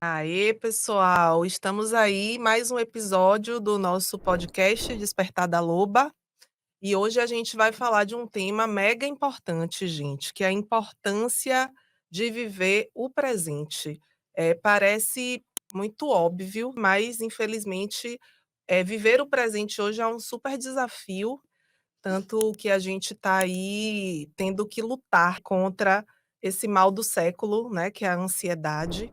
Aê, pessoal, estamos aí, mais um episódio do nosso podcast Despertar da Loba. E hoje a gente vai falar de um tema mega importante, gente, que é a importância de viver o presente. Parece muito óbvio, mas infelizmente viver o presente hoje é um super desafio, tanto que a gente está aí tendo que lutar contra esse mal do século, né, que é a ansiedade.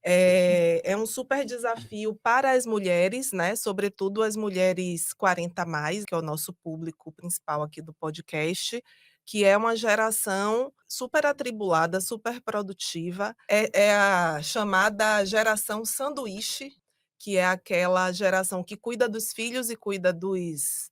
É um super desafio para as mulheres, né, sobretudo as mulheres 40 mais, que é o nosso público principal aqui do podcast, que é uma geração super atribulada, super produtiva. É a chamada geração sanduíche, que é aquela geração que cuida dos filhos e cuida dos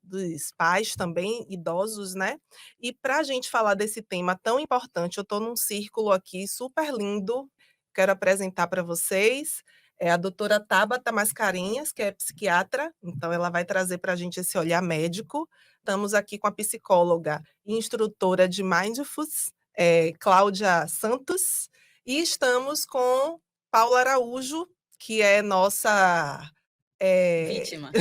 pais também, idosos, né. E para a gente falar desse tema tão importante, eu estou num círculo aqui super lindo. Quero apresentar para vocês, a doutora Tabata Mascarenhas, que é psiquiatra, então ela vai trazer para a gente esse olhar médico. Estamos aqui com a psicóloga e instrutora de Mindfulness, Cláudia Santos, e estamos com Paula Araújo, que é nossa, eh, Vítima.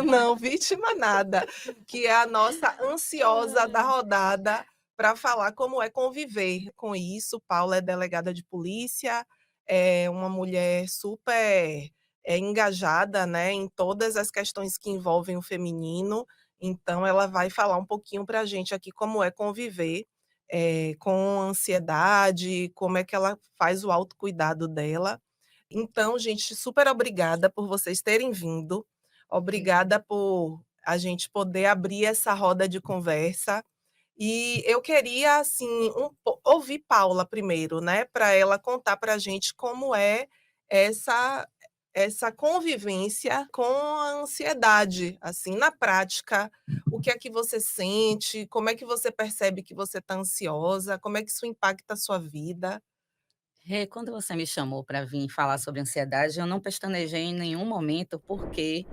não, vítima nada, que é a nossa ansiosa da rodada para falar como é conviver com isso. Paula é delegada de polícia, é uma mulher super engajada, né, em todas as questões que envolvem o feminino, então ela vai falar um pouquinho para a gente aqui como é conviver com ansiedade, como é que ela faz o autocuidado dela. Então, gente, super obrigada por vocês terem vindo. Obrigada por a gente poder abrir essa roda de conversa. E eu queria, assim, ouvir Paula primeiro, né, para ela contar para a gente como é essa essa convivência com a ansiedade, assim, na prática. O que é que você sente? Como é que você percebe que você está ansiosa? Como é que isso impacta a sua vida? Quando você me chamou para vir falar sobre ansiedade, eu não pestanejei em nenhum momento, porque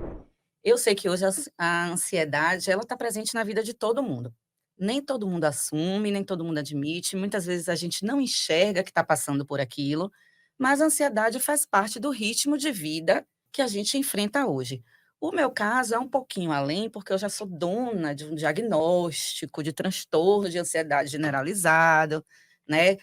eu sei que hoje a ansiedade, ela está presente na vida de todo mundo. Nem todo mundo assume, nem todo mundo admite, muitas vezes a gente não enxerga que está passando por aquilo, mas a ansiedade faz parte do ritmo de vida que a gente enfrenta hoje. O meu caso é um pouquinho além, porque eu já sou dona de um diagnóstico de transtorno de ansiedade generalizado, né,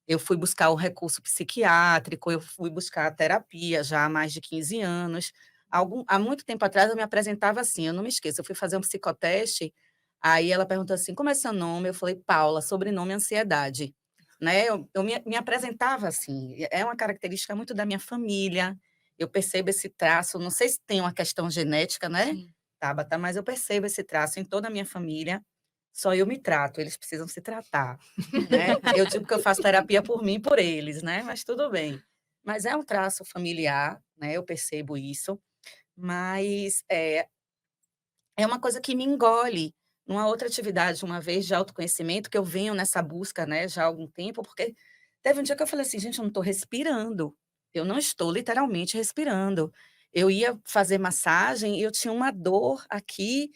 eu fui buscar o recurso psiquiátrico, eu fui buscar a terapia já há mais de 15 anos. Há muito tempo atrás eu me apresentava assim, eu não me esqueço, eu fui fazer um psicoteste, aí ela perguntou assim: "Como é seu nome?", eu falei: "Paula", sobrenome ansiedade, né, eu me apresentava assim, é uma característica muito da minha família, eu percebo esse traço, não sei se tem uma questão genética, né, Sim. Tabata, mas eu percebo esse traço em toda a minha família, só eu me trato, eles precisam se tratar, né. Eu digo que eu faço terapia por mim e por eles, né, mas tudo bem. Mas é um traço familiar, né, eu percebo isso, mas, é uma coisa que me engole. Numa outra atividade, uma vez de autoconhecimento, que eu venho nessa busca, né, já há algum tempo, porque teve um dia que eu falei assim: "Gente, eu não estou respirando, eu não estou literalmente respirando". Eu ia fazer massagem e eu tinha uma dor aqui,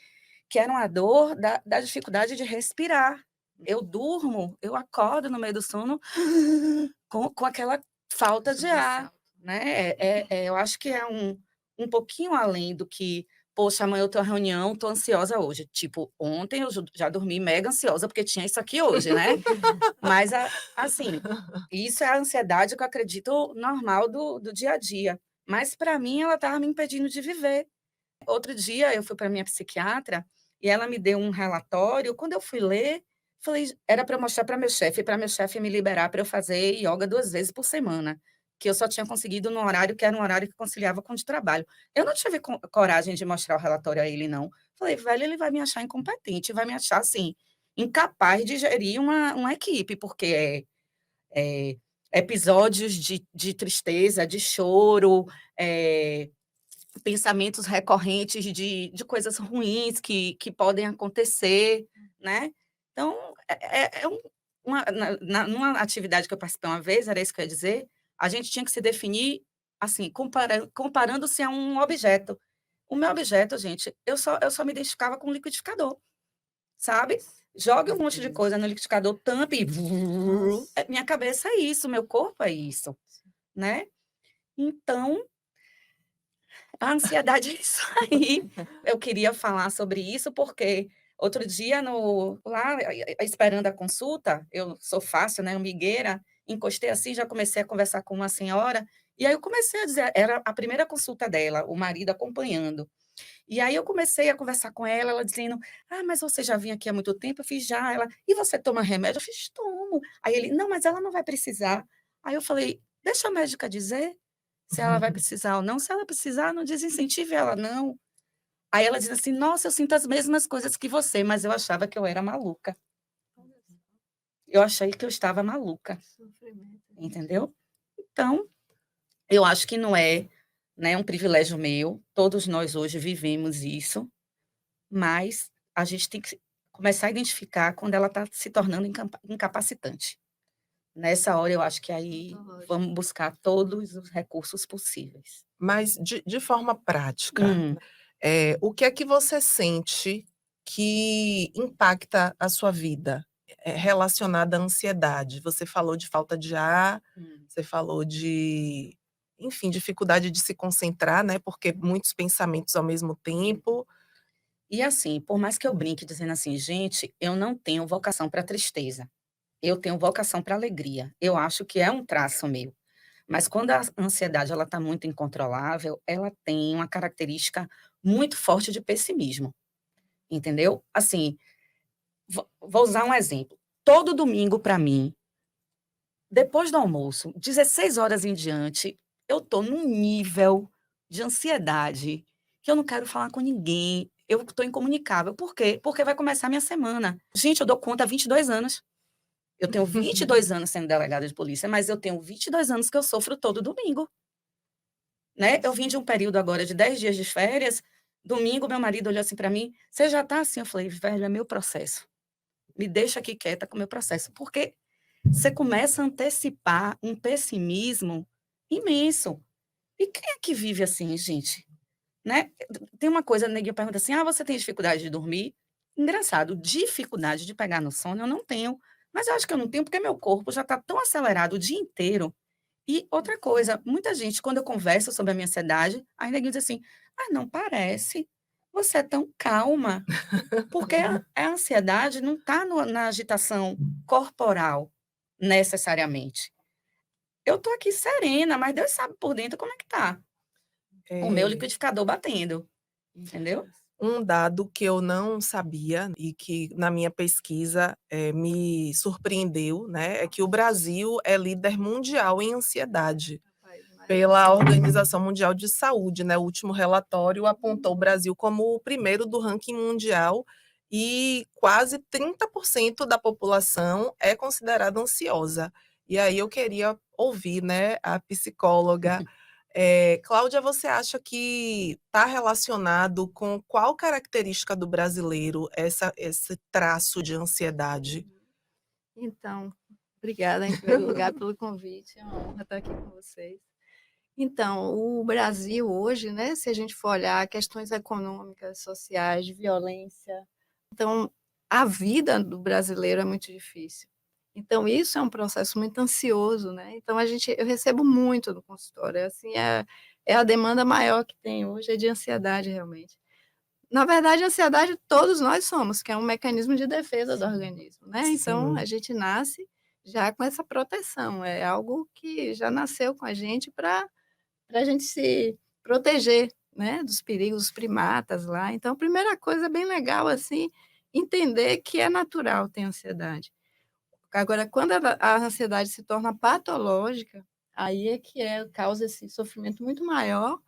que era uma dor da dificuldade de respirar. Eu durmo, eu acordo no meio do sono com aquela falta de ar, Sobressalto. né. Eu acho que é um pouquinho além do que: "Poxa, amanhã eu tenho uma reunião, tô ansiosa hoje". Tipo, ontem eu já dormi mega ansiosa, porque tinha isso aqui hoje, né. Mas assim, isso é a ansiedade que eu acredito normal do dia a dia. Mas para mim ela estava me impedindo de viver. Outro dia eu fui para minha psiquiatra, e ela me deu um relatório, quando eu fui ler, falei era para eu mostrar para meu chefe me liberar para eu fazer ioga 2 vezes por semana, que eu só tinha conseguido no horário que era um horário que conciliava com o de trabalho. Eu não tive coragem de mostrar o relatório a ele não. Falei: "Velho, ele vai me achar incompetente, vai me achar, assim, incapaz de gerir uma equipe", porque é episódios de tristeza, de choro, pensamentos recorrentes de coisas ruins que podem acontecer, né. Então, uma numa atividade que eu participei uma vez, era isso que eu ia dizer, a gente tinha que se definir, assim, comparando-se a um objeto. O meu objeto, gente, eu só me identificava com o liquidificador, sabe. Jogue um monte de Entendi. coisa no liquidificador, tampe e Nossa. minha cabeça é isso, meu corpo é isso, né. Então, a ansiedade é isso aí. Eu queria falar sobre isso, porque outro dia lá, esperando a consulta, eu sou fácil, né, amigueira, encostei assim, já comecei a conversar com uma senhora, e aí eu comecei a dizer, era a primeira consulta dela, o marido acompanhando. E aí eu comecei a conversar com ela, ela dizendo: "Ah, mas você já vinha aqui há muito tempo?" Eu fiz: "Já". Ela: "E você toma remédio?" Eu fiz: "Tomo". Aí ele: "Não, mas ela não vai precisar". Aí eu falei: "Deixa a médica dizer se ela vai precisar ou não. Se ela precisar, não desincentive ela não". Aí ela diz assim: "Nossa, eu sinto as mesmas coisas que você", mas eu achava que eu era maluca. Eu achei que eu estava maluca, Sofrimento, gente. entendeu? Então, eu acho que não é, né, um privilégio meu, todos nós hoje vivemos isso. Mas a gente tem que começar a identificar quando ela está se tornando incapacitante. Nessa hora, eu acho que aí Patológico. vamos buscar todos os recursos possíveis. Mas de forma prática, Hum, o que é que você sente que impacta a sua vida, relacionada à ansiedade? Você falou de falta de ar, hum. você falou de, enfim, dificuldade de se concentrar, né, porque muitos pensamentos ao mesmo tempo. E assim, por mais que eu brinque dizendo assim: "Gente, eu não tenho vocação para tristeza, eu tenho vocação para alegria". Eu acho que é um traço meu. Mas quando a ansiedade ela está muito incontrolável, ela tem uma característica muito forte de pessimismo, entendeu? Assim, vou usar um exemplo. Todo domingo para mim, depois do almoço, 16 horas em diante, eu tô num nível de ansiedade que eu não quero falar com ninguém, eu tô incomunicável. Por quê? Porque vai começar a minha semana. Gente, eu dou conta há 22 anos. Eu tenho 22 anos sendo delegada de polícia, mas eu tenho 22 anos que eu sofro todo domingo, né. Eu vim de um período agora de 10 dias de férias, domingo meu marido olhou assim para mim: "Você já tá assim?" Eu falei: "Velho, é meu processo. Me deixa aqui quieta com o meu processo", porque você começa a antecipar um pessimismo imenso. E quem é que vive assim, gente? Né? Tem uma coisa, neguinho pergunta assim: "Ah, você tem dificuldade de dormir?" Engraçado, dificuldade de pegar no sono eu não tenho, mas eu acho que eu não tenho porque meu corpo já está tão acelerado o dia inteiro. E outra coisa, muita gente quando eu converso sobre a minha ansiedade, aí neguinho diz assim: "Ah, não parece, você é tão calma", porque a ansiedade não está na agitação corporal, necessariamente. Eu tô aqui serena, mas Deus sabe por dentro como é que tá. O meu Eh, liquidificador batendo, entendeu? um dado que eu não sabia e que na minha pesquisa, me surpreendeu, né, é que o Brasil é líder mundial em ansiedade. Rapaz, mais Pela Organização Mundial de Saúde, né, o último relatório apontou o Brasil como o primeiro do ranking mundial e quase 30% da população é considerada ansiosa. E aí eu queria ouvir, né, a psicóloga. Cláudia, você acha que está relacionado com qual característica do brasileiro esse traço de ansiedade? então, obrigada em primeiro lugar pelo convite, é uma honra estar aqui com vocês. Então, o Brasil hoje, né, se a gente for olhar questões econômicas, sociais, de violência, então a vida do brasileiro é muito difícil. Então isso é um processo muito ansioso, né, então eu recebo muito no consultório, assim, é a demanda maior que tem hoje, é de ansiedade realmente. Na verdade, a ansiedade todos nós somos, que é um mecanismo de defesa do organismo, né, então a Sim, gente nasce já com essa proteção, é algo que já nasceu com a gente para a gente se proteger, né, dos perigos dos primatas lá. Então, a primeira coisa bem legal, assim, entender que é natural ter ansiedade. Agora, quando a ansiedade se torna patológica, aí é que causa esse sofrimento muito maior.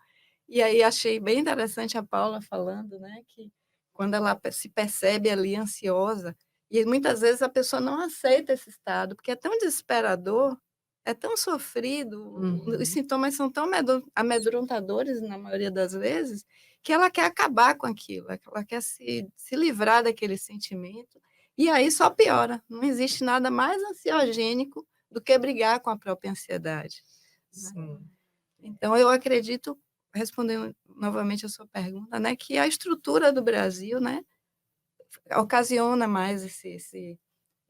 E aí achei bem interessante a Paula falando, né, que quando ela se percebe ali ansiosa, e muitas vezes a pessoa não aceita esse estado, porque é tão desesperador, é tão sofrido, os uhum. sintomas são tão amedrontadores na maioria das vezes, que ela quer acabar com aquilo, ela quer se livrar daquele sentimento, e aí só piora. Não existe nada mais ansiogênico do que brigar com a própria ansiedade, né. Sim. Então eu acredito, respondendo novamente a sua pergunta, né, que a estrutura do Brasil, né, ocasiona mais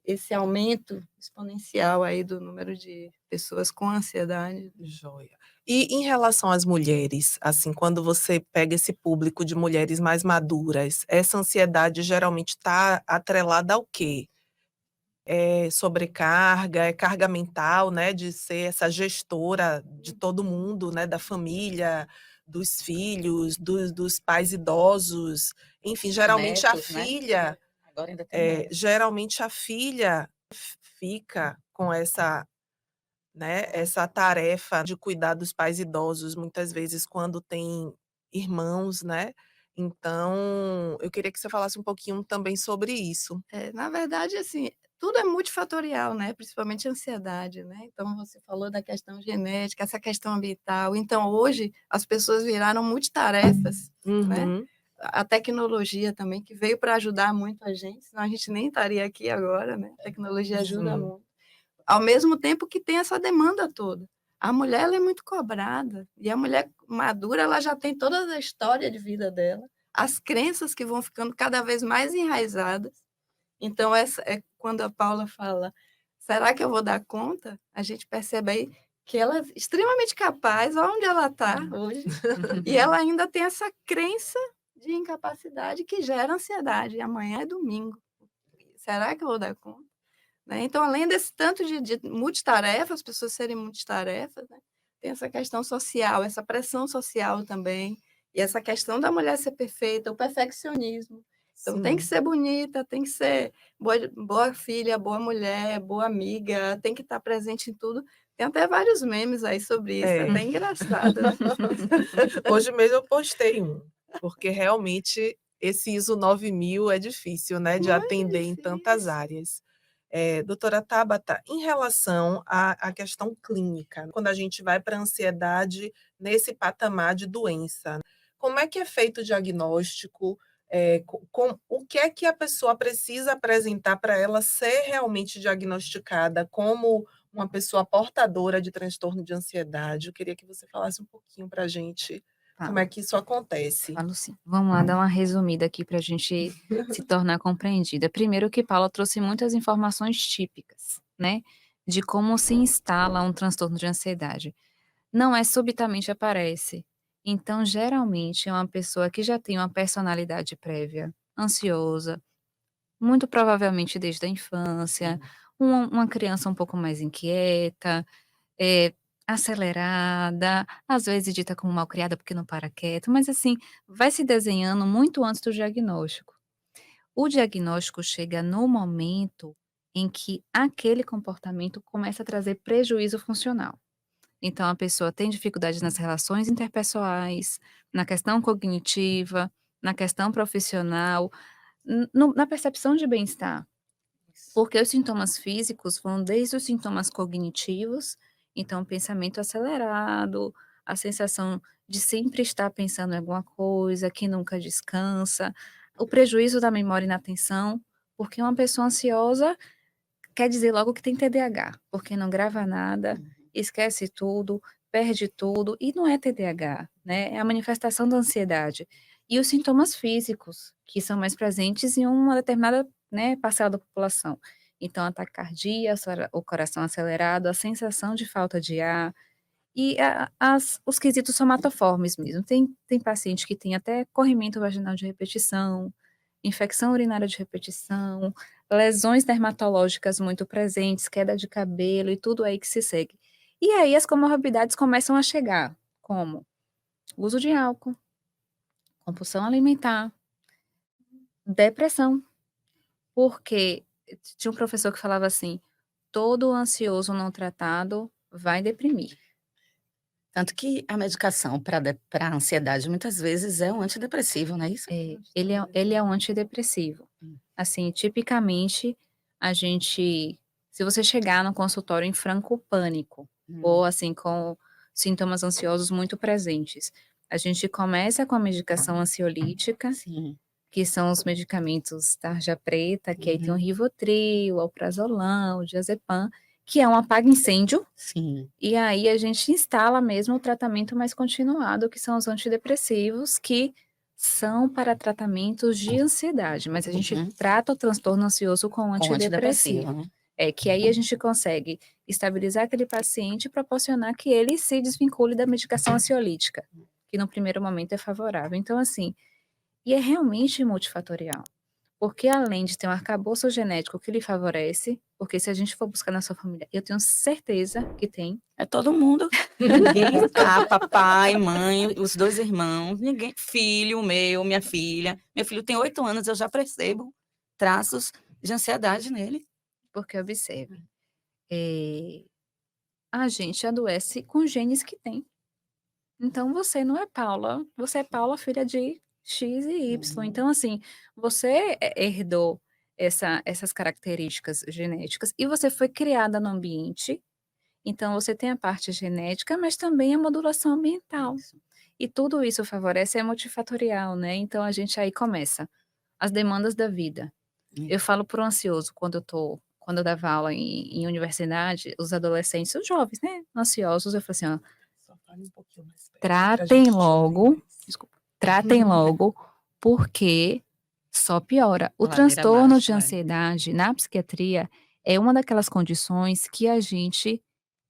esse aumento exponencial aí do número de pessoas com ansiedade. Joia. E em relação às mulheres, assim, quando você pega esse público de mulheres mais maduras, essa ansiedade geralmente está atrelada ao quê? É sobrecarga, é carga mental, né, de ser essa gestora de todo mundo, né, da família, dos filhos, dos pais idosos, enfim, geralmente a Netos, né? filha, Agora ainda tem netos. geralmente a filha fica com essa, né, essa tarefa de cuidar dos pais idosos, muitas vezes quando tem irmãos, né. Então, eu queria que você falasse um pouquinho também sobre isso. Na verdade, assim, tudo é multifatorial, né, principalmente a ansiedade, né. Então você falou da questão genética, essa questão ambiental. Então hoje as pessoas viraram multitarefas, né. Uhum. A tecnologia também que veio para ajudar muito a gente, senão a gente nem estaria aqui agora, né. A tecnologia ajuda Sim. muito. Ao mesmo tempo que tem essa demanda toda. A mulher ela é muito cobrada, e a mulher madura ela já tem toda a história de vida dela, as crenças que vão ficando cada vez mais enraizadas. Então essa é quando a Paula fala: "Será que eu vou dar conta?", a gente percebe aí que ela é extremamente capaz, olha onde ela está hoje, e ela ainda tem essa crença de incapacidade que gera ansiedade, amanhã é domingo, será que eu vou dar conta? Né, então além desse tanto de multitarefa, as pessoas serem multitarefas, né, tem essa questão social, essa pressão social também, e essa questão da mulher ser perfeita, o perfeccionismo. Então tem que Sim. ser bonita, tem que ser boa filha, boa mulher, boa amiga, tem que estar presente em tudo. Tem até vários memes aí sobre isso, é É. até engraçado, né. Hoje mesmo eu postei um, porque realmente esse ISO 9000 é difícil, né, de Muito atender em tantas difícil. áreas. Doutora Tabata, em relação à questão clínica, quando a gente vai para a ansiedade nesse patamar de doença, como é que é feito o diagnóstico? O que é que a pessoa precisa apresentar para ela ser realmente diagnosticada como uma pessoa portadora de transtorno de ansiedade? Eu queria que você falasse um pouquinho para a gente como é Falo, que isso acontece. falo sim. Vamos lá, dar uma resumida aqui para a gente se tornar compreendida. Primeiro que Paula trouxe muitas informações típicas, né, de como se instala um transtorno de ansiedade. Não é subitamente aparece. Então, geralmente, é uma pessoa que já tem uma personalidade prévia, ansiosa, muito provavelmente desde a infância, uma criança um pouco mais inquieta, eh, acelerada, às vezes dita como malcriada porque não para quieto, mas assim, vai se desenhando muito antes do diagnóstico. O diagnóstico chega no momento em que aquele comportamento começa a trazer prejuízo funcional. Então a pessoa tem dificuldades nas relações interpessoais, na questão cognitiva, na questão profissional, na percepção de bem-estar. Porque os sintomas físicos vão desde os sintomas cognitivos, então o pensamento acelerado, a sensação de sempre estar pensando em alguma coisa, que nunca descansa, o prejuízo da memória e na atenção, porque uma pessoa ansiosa quer dizer logo que tem TDAH, porque não grava nada, esquece tudo, perde tudo, e não é TDAH, né, é a manifestação da ansiedade. E os sintomas físicos, que são mais presentes em uma determinada, né, parcela da população. Então, a taquicardia, o coração acelerado, a sensação de falta de ar, e os quesitos somatoformes mesmo. Tem paciente que tem até corrimento vaginal de repetição, infecção urinária de repetição, lesões dermatológicas muito presentes, queda de cabelo e tudo aí que se segue. E aí as comorbidades começam a chegar, como uso de álcool, compulsão alimentar, depressão, porque tinha um professor que falava assim: "Todo ansioso não tratado vai deprimir". Tanto que a medicação para ansiedade muitas vezes é um antidepressivo, não é isso? Ele é um antidepressivo. Hum. Assim, tipicamente, a gente se você chegar no consultório em franco pânico, ou assim, com sintomas ansiosos muito presentes, a gente começa com a medicação ansiolítica, Sim. que são os medicamentos tarja preta, que aí tem o Uhum. Rivotril, o alprazolam, o diazepam, que é um apaga-incêndio, Sim. e aí a gente instala mesmo o tratamento mais continuado, que são os antidepressivos, que são para tratamentos de ansiedade, mas a gente Uhum. trata o transtorno ansioso com Com antidepressivo. antidepressivo, né? Que aí a gente consegue estabilizar aquele paciente e proporcionar que ele se desvincule da medicação ansiolítica, que no primeiro momento é favorável. Então, assim, e é realmente multifatorial. Porque além de ter um arcabouço genético que lhe favorece, porque se a gente for buscar na sua família, eu tenho certeza que tem. É todo mundo. Ninguém escapa, pai, mãe, os 2 irmãos, ninguém, filho meu, minha filha. Meu filho tem 8 anos, eu já percebo traços de ansiedade nele. Porque observe, a gente adoece com genes que tem. Então você não é Paula, você é Paula filha de X e Y. Então assim, você herdou essas características genéticas e você foi criada no ambiente, então você tem a parte genética, mas também a modulação ambiental. Isso. E tudo isso favorece, é multifatorial, né, então a gente aí começa, as demandas da vida. Eu falo para o ansioso quando eu dava aula em universidade, os adolescentes, os jovens, né, ansiosos, eu falo assim: "Ó, Só fale um pouquinho mais perto pra tratem gente te logo, ouvir. desculpa, tratem logo, porque só piora". O Ladeira transtorno de abaixo, é. ansiedade na psiquiatria é uma daquelas condições que a gente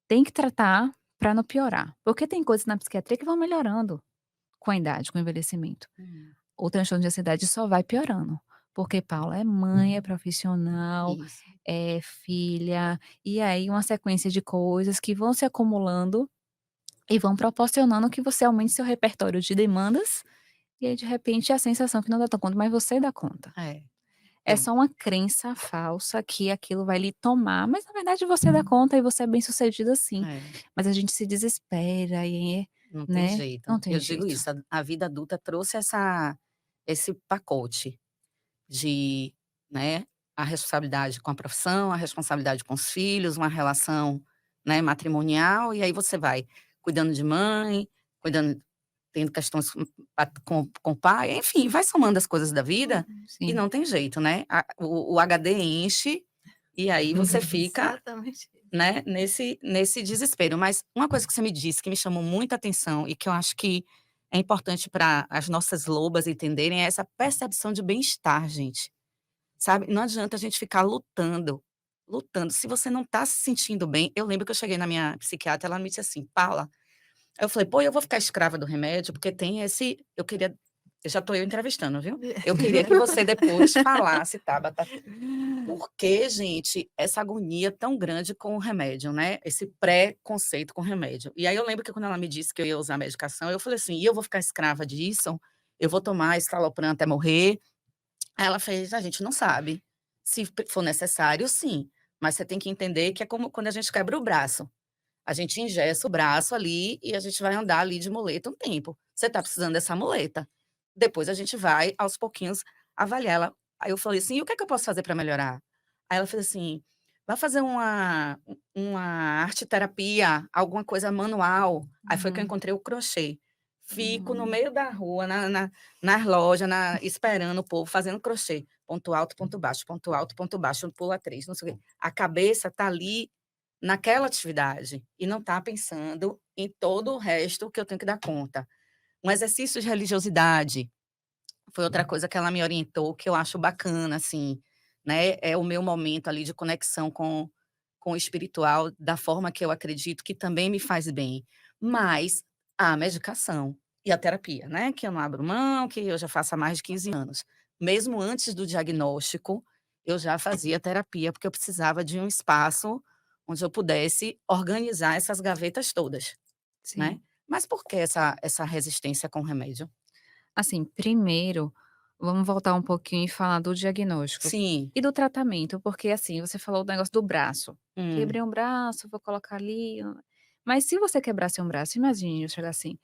tem que tratar para não piorar, porque tem coisas na psiquiatria que vão melhorando com a idade, com o envelhecimento. O transtorno de ansiedade só vai piorando, porque Paula é mãe, é profissional, Isso. é filha, e aí uma sequência de coisas que vão se acumulando e vão proporcionando que você aumente seu repertório de demandas, e aí de repente a sensação que não dá conta, mas você dá conta. É. É Eu só uma crença falsa que aquilo vai lhe tomar, mas na verdade você dá conta e você é bem-sucedida sim. é, Mas a gente se desespera e, não tem né, jeito. não tem Eu digo jeito. isso, a vida adulta trouxe esse pacote de, né, a responsabilidade com a profissão, a responsabilidade com os filhos, uma relação, né, matrimonial, e aí você vai cuidando de mãe, cuidando, tendo questões com o pai, enfim, vai somando as coisas da vida e Sim. não tem jeito, né? O HD enche e aí você fica, Exatamente. né, nesse desespero. Mas uma coisa que você me disse que me chamou muita atenção e que eu acho que é importante para as nossas lobas entenderem é essa percepção de bem-estar, gente. Sabe, não adianta a gente ficar lutando, lutando. Se você não tá se sentindo bem, eu lembro que eu cheguei na minha psiquiatra, ela me disse assim: "Paula", eu falei: "Pô, eu vou ficar escrava do remédio, porque tem esse", eu já tô eu entrevistando, viu. "Eu queria que você depois falasse, Tabata, por que, gente, essa agonia tão grande com o remédio, né, esse preconceito com o remédio". E aí eu lembro que quando ela me disse que eu ia usar a medicação, eu falei assim: "E eu vou ficar escrava disso? Eu vou tomar estalopram até morrer?". Aí ela fez: "A gente não sabe. Se for necessário, sim, mas você tem que entender que é como quando a gente quebra o braço. A gente engessa o braço ali e a gente vai andar ali de muleta um tempo. Você tá precisando dessa muleta. Depois a gente vai, aos pouquinhos, avaliar ela". Aí eu falei assim: "E o que é que eu posso fazer para melhorar?". Aí ela fez assim: "Vai fazer uma arte terapia, alguma coisa manual". Aí foi que eu Uhum. encontrei o crochê. Fico no Uhum. meio da rua, nas lojas, esperando o povo, fazendo crochê. Ponto alto, ponto baixo, pula 3, não sei o quê. A cabeça tá ali naquela atividade e não tá pensando em todo o resto que eu tenho que dar conta. Um exercício de religiosidade foi outra coisa que ela me orientou, que eu acho bacana, assim, né, é o meu momento ali de conexão com o espiritual, da forma que eu acredito que também me faz bem. Mas a medicação e a terapia, né, que eu não abro mão, que eu já faço há mais de 15 anos. Mesmo antes do diagnóstico, eu já fazia terapia, porque eu precisava de um espaço onde eu pudesse organizar essas gavetas todas, né. Sim. Mas por que essa resistência com o remédio? Assim, primeiro, vamos voltar um pouquinho e falar do diagnóstico Sim. e do tratamento, porque, assim, você falou do negócio do braço. Hum. Quebrei um braço, vou colocar ali, mas se você quebrasse um braço, imagine eu chegar assim: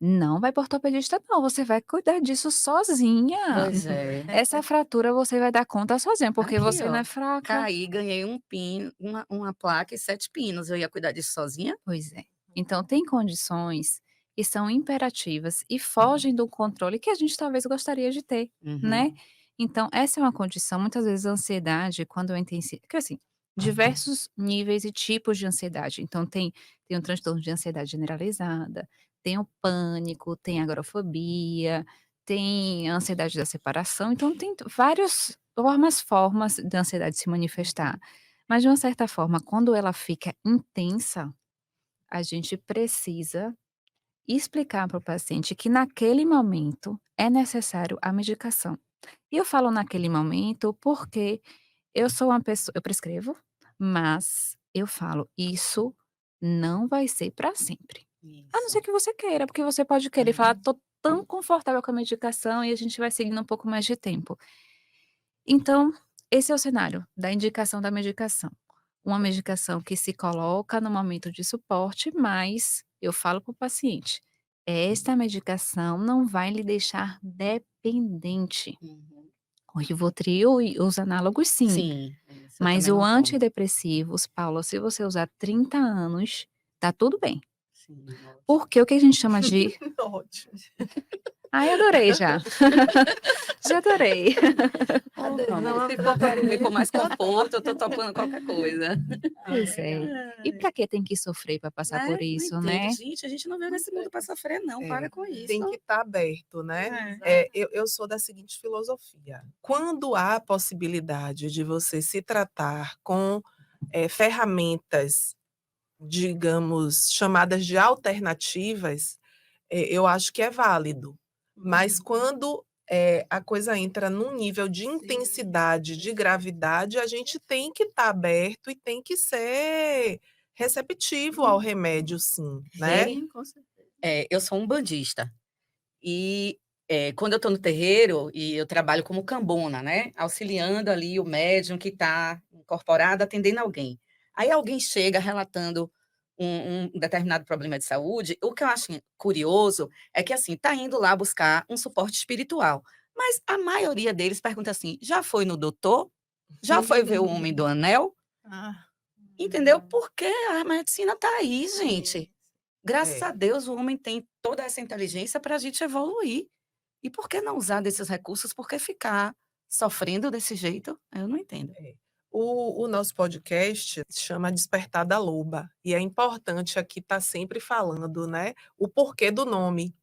"Não vai para ortopedista não, você vai cuidar disso sozinha. Pois é. Essa fratura você vai dar conta sozinha, porque Aqui, você não ó, é fraca". caí, ganhei um pino, uma placa e 7 pinos, eu ia cuidar disso sozinha? Pois é. Então tem condições que são imperativas e fogem do controle que a gente talvez gostaria de ter, né. Uhum. Então essa é uma condição, muitas vezes a ansiedade quando é porque assim, diversos níveis e tipos de ansiedade, então tem um transtorno de ansiedade generalizada, tem o pânico, tem a agorafobia, tem a ansiedade da separação, então tem várias formas da ansiedade se manifestar. Mas de uma certa forma, quando ela fica intensa, a gente precisa explicar para o paciente que naquele momento é necessário a medicação. E eu falo naquele momento porque eu sou uma pessoa, eu prescrevo, mas eu falo, isso não vai ser para sempre. A não Isso. ser que você queira, porque você pode querer falar: "Tô tão confortável com a medicação", e a gente vai seguindo um pouco mais de tempo. Então, esse é o cenário da indicação da medicação. Uma medicação que se coloca no momento de suporte, mas eu falo para o paciente: "Esta medicação não vai lhe deixar dependente". Uhum. O Rivotril e os análogos sim, Sim, isso eu mas também o não tomo. antidepressivos, Paula, se você usar 30 anos, tá tudo bem. Sim, ótimo. Porque o que a gente chama de Ótimo. ai, adorei já. Já adorei. Ô, Adesão amor, ao se for para viver com tratamento. mais conforto, eu tô topando qualquer coisa. Pois é. E Ai, pra que tem que sofrer pra passar né, por não isso, entendo. né? Gente, a gente não veio nesse Muito mundo para sofrer não, para É, com isso. tem que estar aberto, né? É. Eu sou da seguinte filosofia: quando há a possibilidade de você se tratar com ferramentas, digamos, chamadas de alternativas, eu acho que é válido. Mas quando a coisa entra num nível de Sim. intensidade, de gravidade, a gente tem que estar aberto e tem que ser receptivo ao remédio, sim, né? Sim, com certeza. Eu sou umbandista e, quando eu estou no terreiro e eu trabalho como cambona, né, auxiliando ali o médium que está incorporado, atendendo alguém. Aí alguém chega relatando um determinado problema de saúde, o que eu acho curioso é que, assim, está indo lá buscar um suporte espiritual, mas a maioria deles pergunta assim: "Já foi no doutor? Já foi ver o homem do anel?" Ah, Entendeu? Porque a medicina está aí, gente. Sim. Graças é. a Deus, o homem tem toda essa inteligência para a gente evoluir. E por que não usar desses recursos? Por que ficar sofrendo desse jeito? Eu não entendo. O nosso podcast se chama Despertar da Loba, e é importante aqui estar sempre falando, né, o porquê do nome.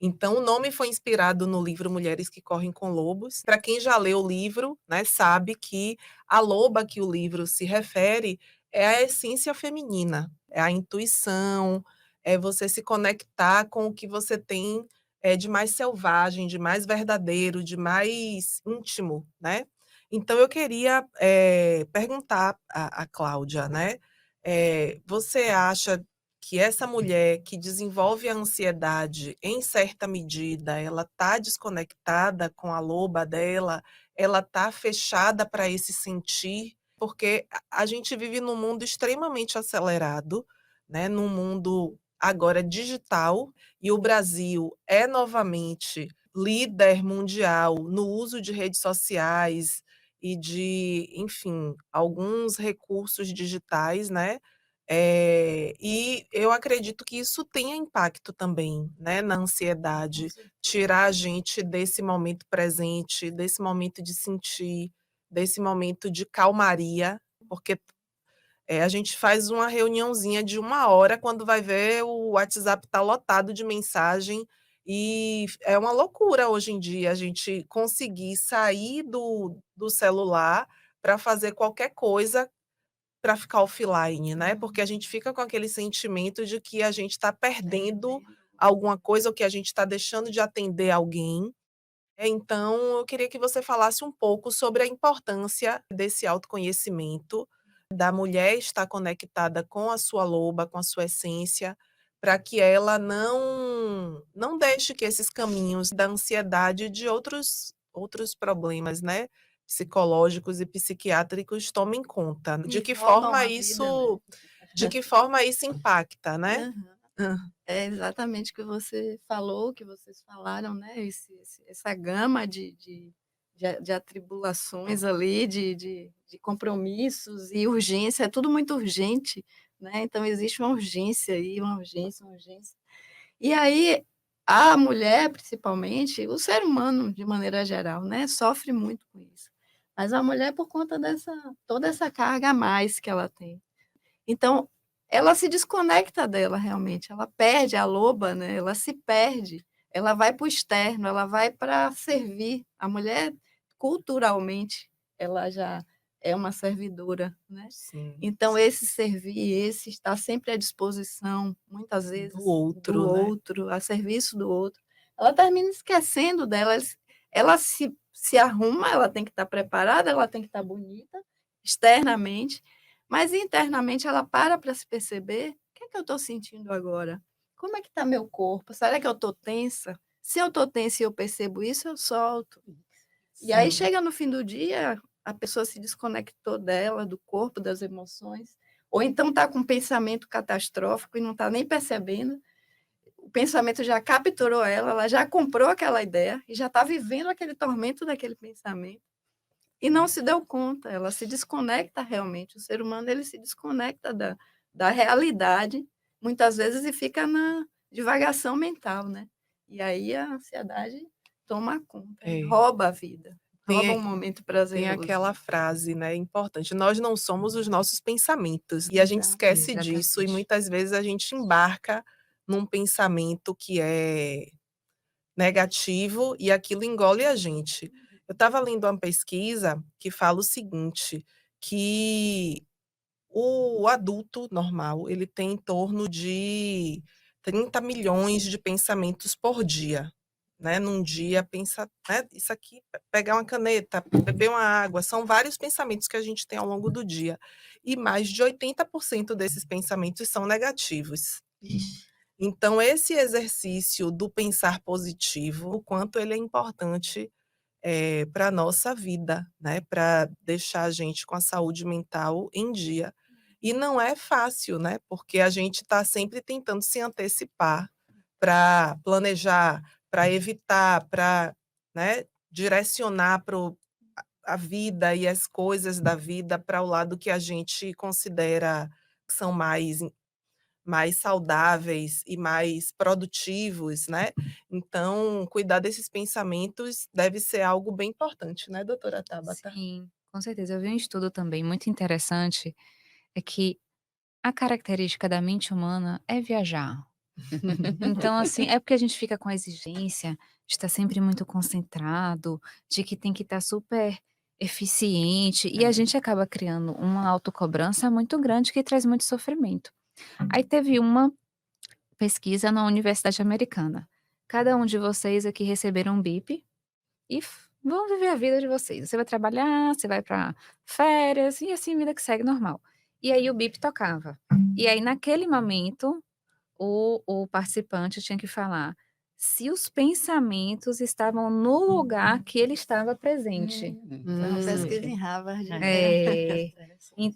Então, o nome foi inspirado no livro Mulheres que Correm com Lobos. Para quem já leu o livro, né, sabe que a loba que o livro se refere é a essência feminina, é a intuição, é você se conectar com o que você tem de mais selvagem, de mais verdadeiro, de mais íntimo, né? Então, eu queria perguntar a Cláudia, né? Você acha que essa mulher que desenvolve a ansiedade, em certa medida, ela está desconectada com a loba dela, ela está fechada para esse sentir, porque a gente vive num mundo extremamente acelerado, né? Num mundo agora digital, e o Brasil é novamente líder mundial no uso de redes sociais e de, enfim, alguns recursos digitais, né? E eu acredito que isso tenha impacto também, né, na ansiedade, tirar a gente desse momento presente, desse momento de sentir, desse momento de calmaria, porque a gente faz uma reuniãozinha de 1 hora, quando vai ver o WhatsApp está lotado de mensagem, e é uma loucura hoje em dia a gente conseguir sair do celular para fazer qualquer coisa para ficar offline, né? Porque a gente fica com aquele sentimento de que a gente está perdendo alguma coisa ou que a gente está deixando de atender alguém. Então, eu queria que você falasse um pouco sobre a importância desse autoconhecimento, da mulher estar conectada com a sua loba, com a sua essência, para que ela não deixe que esses caminhos da ansiedade e de outros problemas, né, psicológicos e psiquiátricos tomem conta. E roubam a vida, né? De que forma isso impacta, né? Aham. Hã. É exatamente o que você falou, o que vocês falaram, né, essa gama de atribulações ali, de compromissos e urgência, é tudo muito urgente, né, então existe uma urgência aí, uma urgência, uma urgência. E aí, a mulher principalmente, o ser humano de maneira geral, né, sofre muito com isso. Mas a mulher por conta dessa toda essa carga a mais que ela tem. Então, ela se desconecta dela realmente, ela perde a loba, né, ela se perde. ela vai para o externo, ela vai para servir. A mulher, culturalmente, ela já é uma servidora, né? Sim. Então, esse servir, esse estar sempre à disposição, muitas vezes, Do outro, né? outro, a serviço do outro, ela termina esquecendo dela. Ela se arruma, ela tem que estar preparada, ela tem que estar bonita, externamente, mas internamente ela para se perceber: o que é que eu estou sentindo agora? Como é que está meu corpo? Será que eu estou tensa? Se eu estou tensa e eu percebo isso, eu solto. E aí Sim. chega no fim do dia, a pessoa se desconectou dela, do corpo, das emoções, ou então está com um pensamento catastrófico e não está nem percebendo. O pensamento já capturou ela já comprou aquela ideia e já está vivendo aquele tormento daquele pensamento e não se deu conta. Ela se desconecta realmente. O ser humano, ele se desconecta da realidade, muitas vezes, e fica na divagação mental, né? E aí a ansiedade toma conta, É. rouba a vida, rouba Tem um momento tem prazeroso. aquela frase, né, importante: "Nós não somos os nossos pensamentos", e a gente Exato. esquece disso, e Exatamente. muitas vezes a gente embarca num pensamento que é negativo e aquilo engole a gente. Eu estava lendo uma pesquisa que fala o seguinte, que o adulto normal, ele tem em torno de 30 milhões de pensamentos por dia, né, num dia pensa, né, isso aqui, pegar uma caneta, beber uma água, são vários pensamentos que a gente tem ao longo do dia, e mais de 80% desses pensamentos são negativos. Então esse exercício do pensar positivo, o quanto ele é importante, pra nossa vida, né, para deixar a gente com a saúde mental em dia. E não é fácil, né, porque a gente está sempre tentando se antecipar para planejar, para evitar, para, né, direcionar para a vida e as coisas da vida para o lado que a gente considera que são mais saudáveis e mais produtivos, né. Então, cuidar desses pensamentos deve ser algo bem importante, né, doutora Tabata? Sim, com certeza. Eu vi um estudo também muito interessante, é que a característica da mente humana é viajar. Então, assim, é porque a gente fica com a exigência de estar sempre muito concentrado, de que tem que estar super eficiente, e a gente acaba criando uma autocobrança muito grande que traz muito sofrimento. Aí teve uma pesquisa na Universidade Americana. Cada um de vocês aqui receberam um bip e vão viver a vida de vocês. Você vai trabalhar, você vai para férias e assim vida que segue normal. E aí o bip tocava. E aí naquele momento o participante tinha que falar se os pensamentos estavam no lugar que ele estava presente. Foi uma pesquisa Hum. em Harvard. É,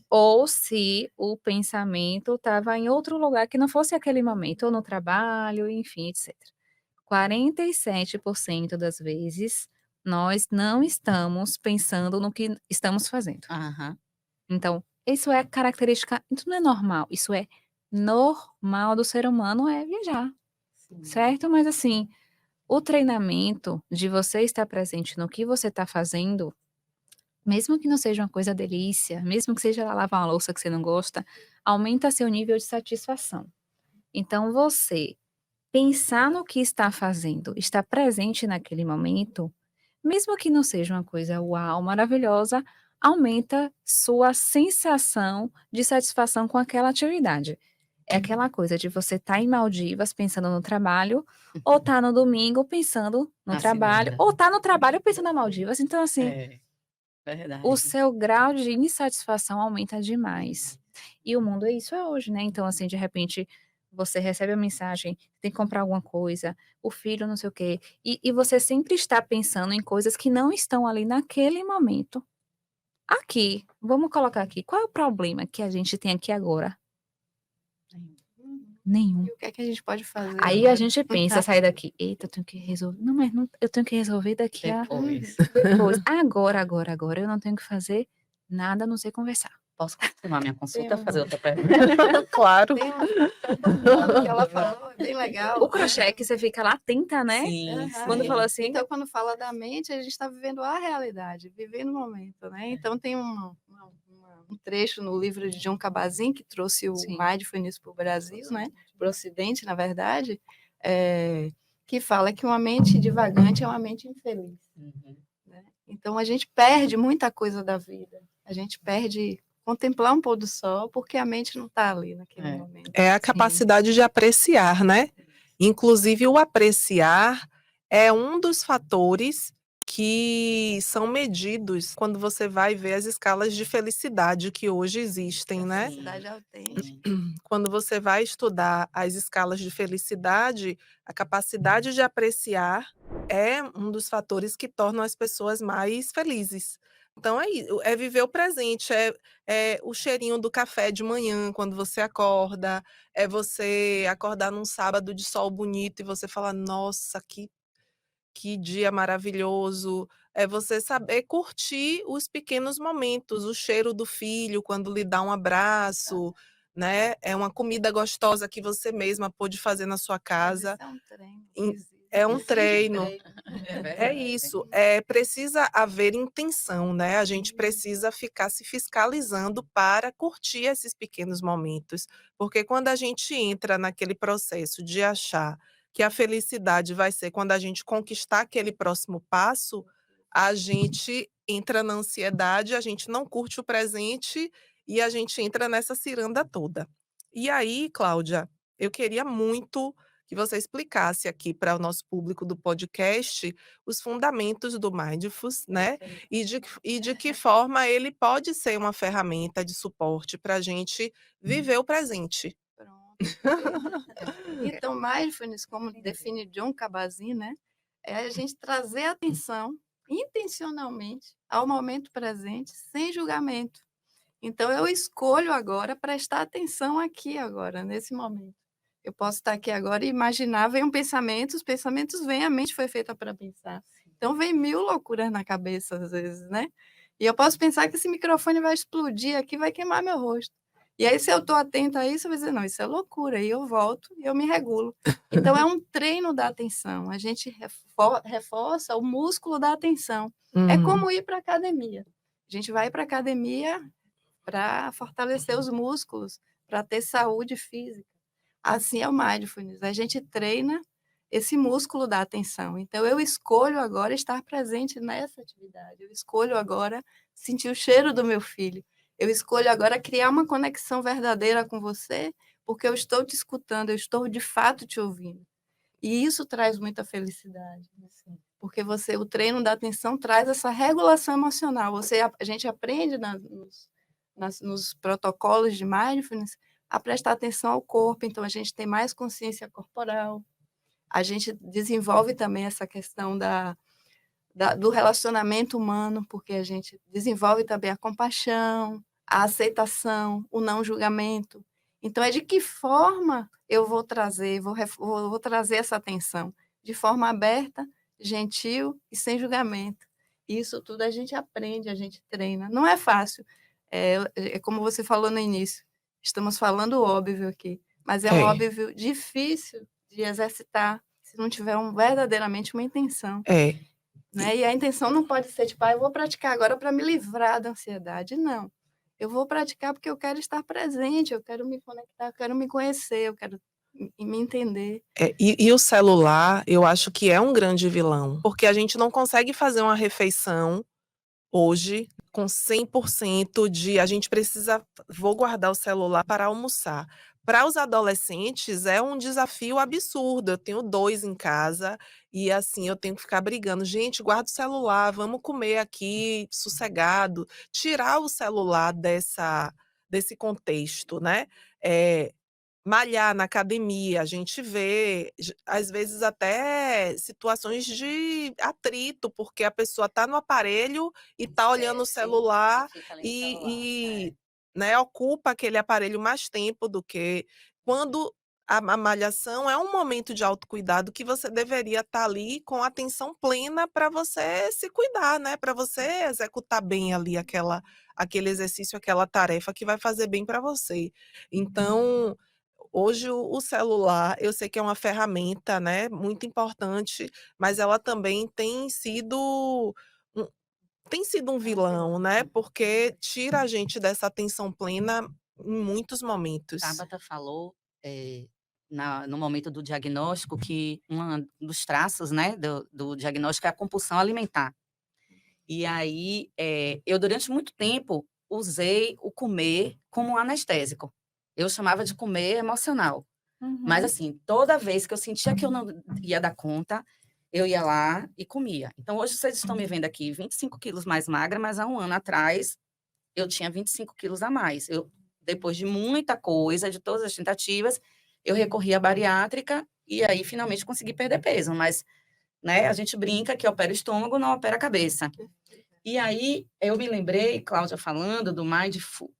ou se o pensamento estava em outro lugar que não fosse aquele momento, ou no trabalho, enfim, etc. 47% das vezes, nós não estamos pensando no que estamos fazendo. Aham. Então, isso é característica, isso não é normal, isso é normal do ser humano, é viajar, certo? Mas assim, o treinamento de você estar presente no que você está fazendo, mesmo que não seja uma coisa delícia, mesmo que seja lá lavar uma louça que você não gosta, aumenta seu nível de satisfação. Então você pensar no que está fazendo, estar presente naquele momento, mesmo que não seja uma coisa uau, maravilhosa, aumenta sua sensação de satisfação com aquela atividade. É aquela coisa de você estar em Maldivas pensando no trabalho, ou estar no domingo pensando no Na trabalho, segunda. ou estar no trabalho pensando na Maldivas. Então, assim, É, verdade. o seu grau de insatisfação aumenta demais. E o mundo é isso hoje, né, então, assim, de repente, você recebe a mensagem, tem que comprar alguma coisa, o filho não sei o quê, e você sempre está pensando em coisas que não estão ali naquele momento. Aqui, vamos colocar aqui, qual é o problema que a gente tem aqui agora? Nenhum. E o que é que a gente pode fazer Aí a agora? gente pensa, sair daqui: "Eita, eu tenho que resolver não, mas não eu tenho que resolver daqui a Depois. depois. Agora eu não tenho que fazer nada a não ser conversar". Posso continuar minha consulta, Tem fazer outra pergunta? Claro. Tem uma que ela falou, é bem legal, O crochê que você fica lá atenta, né, Sim, Aham. quando sim. fala assim Então, quando fala da mente, a gente está vivendo a realidade, vivendo o momento, né. Então tem um trecho no livro de John Kabat-Zinn que trouxe o sim. Mindfulness para o Brasil, né, para o ocidente, na verdade, que fala que uma mente divagante é uma mente infeliz. Uhum. Né? Então, a gente perde muita coisa da vida. A gente perde contemplar um pôr do sol porque a mente não está ali naquele momento. É a Sim. capacidade de apreciar, né? Inclusive, o apreciar é um dos fatores que são medidos quando você vai ver as escalas de felicidade que hoje existem, A né? felicidade autêntica. Quando você vai estudar as escalas de felicidade, a capacidade de apreciar é um dos fatores que tornam as pessoas mais felizes. Então é viver o presente, é o cheirinho do café de manhã quando você acorda, é você acordar num sábado de sol bonito e você falar, nossa, que dia maravilhoso. É você saber curtir os pequenos momentos, o cheiro do filho quando lhe dá um abraço, né? É uma comida gostosa que você mesma pôde fazer na sua Mas casa. isso é um treino. É um Exige treino. É É verdade. isso, precisa haver intenção, né? A gente precisa ficar se fiscalizando para curtir esses pequenos momentos, porque quando a gente entra naquele processo de achar que a felicidade vai ser quando a gente conquistar aquele próximo passo, a gente entra na ansiedade, a gente não curte o presente e a gente entra nessa ciranda toda. E aí, Cláudia, eu queria muito que você explicasse aqui para o nosso público do podcast os fundamentos do Mindfulness, né? E de que forma ele pode ser uma ferramenta de suporte para a gente viver o presente. Pronto, perfeito. Então, mindfulness, como define John Kabat-Zinn, né, é a gente trazer atenção intencionalmente ao momento presente, sem julgamento. Então, eu escolho agora prestar atenção aqui agora, nesse momento. Eu posso estar aqui agora e imaginar, vem um pensamento, os pensamentos vêm, a mente foi feita para pensar. Então, vem mil loucuras na cabeça, às vezes, né? E eu posso pensar que esse microfone vai explodir aqui, vai queimar meu rosto. E aí, se eu estou atenta a isso, eu vou dizer, não, isso é loucura. E eu volto e eu me regulo. Então, é um treino da atenção. A gente reforça o músculo da atenção. É como ir para a academia. A gente vai para a academia para fortalecer os músculos, para ter saúde física. Assim é o mindfulness. A gente treina esse músculo da atenção. Então, eu escolho agora estar presente nessa atividade. Eu escolho agora sentir o cheiro do meu filho. Eu escolho agora criar uma conexão verdadeira com você, porque eu estou te escutando, eu estou de fato te ouvindo. E isso traz muita felicidade, porque o treino da atenção traz essa regulação emocional. A gente aprende nos protocolos de mindfulness a prestar atenção ao corpo, então a gente tem mais consciência corporal. A gente desenvolve também essa questão do relacionamento humano, porque a gente desenvolve também a compaixão, a aceitação, o não julgamento. Então, é de que forma eu vou trazer, vou trazer essa atenção? De forma aberta, gentil e sem julgamento. Isso tudo a gente aprende, a gente treina. Não é fácil. É como você falou no início, estamos falando óbvio aqui, mas é um óbvio difícil de exercitar se não tiver verdadeiramente uma intenção. Né? E a intenção não pode ser tipo, eu vou praticar agora para me livrar da ansiedade. Não. Eu vou praticar porque eu quero estar presente, eu quero me conectar, eu quero me conhecer, eu quero me entender. E o celular, eu acho que é um grande vilão, porque a gente não consegue fazer uma refeição hoje com 100% a gente precisa, vou guardar o celular para almoçar. Para os adolescentes é um desafio absurdo. Eu tenho 2 em casa e assim eu tenho que ficar brigando. Gente, guarda o celular, vamos comer aqui sossegado. Tirar o celular desse contexto, né? Malhar na academia, a gente vê, às vezes, até situações de atrito, porque a pessoa está no aparelho e está olhando o celular e né, ocupa aquele aparelho mais tempo do que quando a malhação é um momento de autocuidado que você deveria estar ali com atenção plena para você se cuidar, né? Para você executar bem ali aquele exercício, aquela tarefa que vai fazer bem para você. Então, hoje o celular, eu sei que é uma ferramenta, né, muito importante, mas ela também um tem sido um vilão, né, porque tira a gente dessa atenção plena em muitos momentos. Tabata falou, no momento do diagnóstico que um dos traços, né, do diagnóstico é a compulsão alimentar. E aí, eu durante muito tempo usei o comer como um anestésico. Eu chamava de comer emocional. Mas Uhum. assim, toda vez que eu sentia que eu não ia dar conta, eu ia lá e comia. Então hoje vocês estão me vendo aqui 25 quilos mais magra, mas há um ano atrás eu tinha 25 quilos a mais. Depois de muita coisa, de todas as tentativas, eu recorri à bariátrica e aí finalmente consegui perder peso. Mas, né, a gente brinca que opera o estômago, não opera a cabeça. E aí eu me lembrei, Cláudia falando do mindfulness,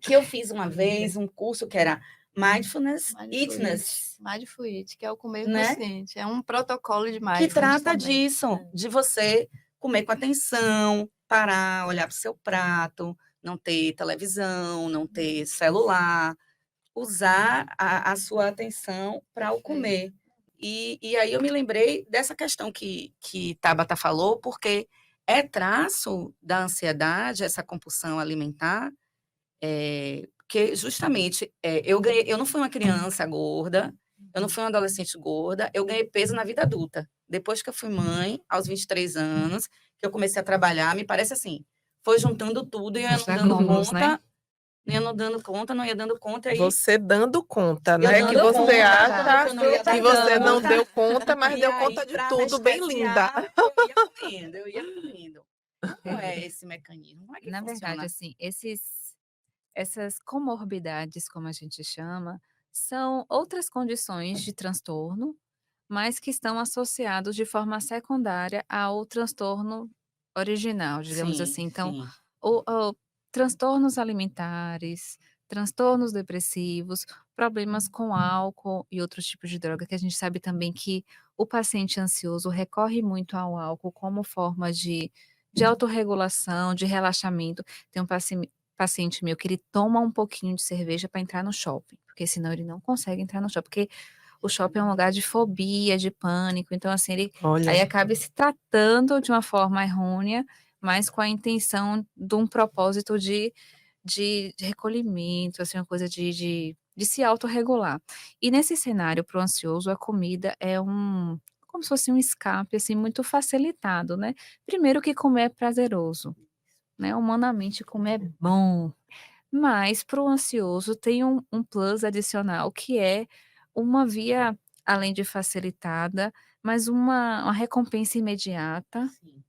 que eu fiz uma vez um curso que era Mindfulness Eatness, Mindful Eat, que é o comer né? consciente. É um protocolo de Que mindfulness trata também. disso, de você comer com atenção, parar, olhar para o seu prato, não ter televisão, não ter celular, usar a sua atenção para o comer. E aí eu me lembrei dessa questão que Tabata falou, porque é traço da ansiedade, essa compulsão alimentar, que justamente eu não fui uma criança gorda, eu não fui uma adolescente gorda, eu ganhei peso na vida adulta. Depois que eu fui mãe, aos 23 anos, que eu comecei a trabalhar, me parece assim, foi juntando tudo e eu ia Os não dando acúmulos, né? conta, não ia dando conta, aí Você dando conta, eu né? Que dando você conta, acha achando que eu não ia que dar você não conta. deu conta, mas E deu aí, conta de para tudo, bem linda. anestesiar, eu ia comendo. Como é esse mecanismo? Como é que Na verdade, funciona? assim, essas comorbidades, como a gente chama, são outras condições de transtorno, mas que estão associados de forma secundária ao transtorno original, digamos Sim, assim. Então, sim. o transtornos alimentares, transtornos depressivos, problemas com álcool e outros tipos de droga, que a gente sabe também que o paciente ansioso recorre muito ao álcool como forma de autorregulação, de relaxamento. Tem um paciente meu que ele toma um pouquinho de cerveja para entrar no shopping, porque senão ele não consegue entrar no shopping, porque o shopping é um lugar de fobia, de pânico, então assim, ele aí Olha, acaba se tratando de uma forma errônea, mas com a intenção de um propósito de recolhimento, assim, uma coisa de se autorregular. E nesse cenário para o ansioso, a comida é como se fosse um escape, assim, muito facilitado, né. Primeiro que comer é prazeroso, né, humanamente comer é bom, mas para o ansioso tem um plus adicional que é uma via, além de facilitada, mas uma recompensa imediata, Sim.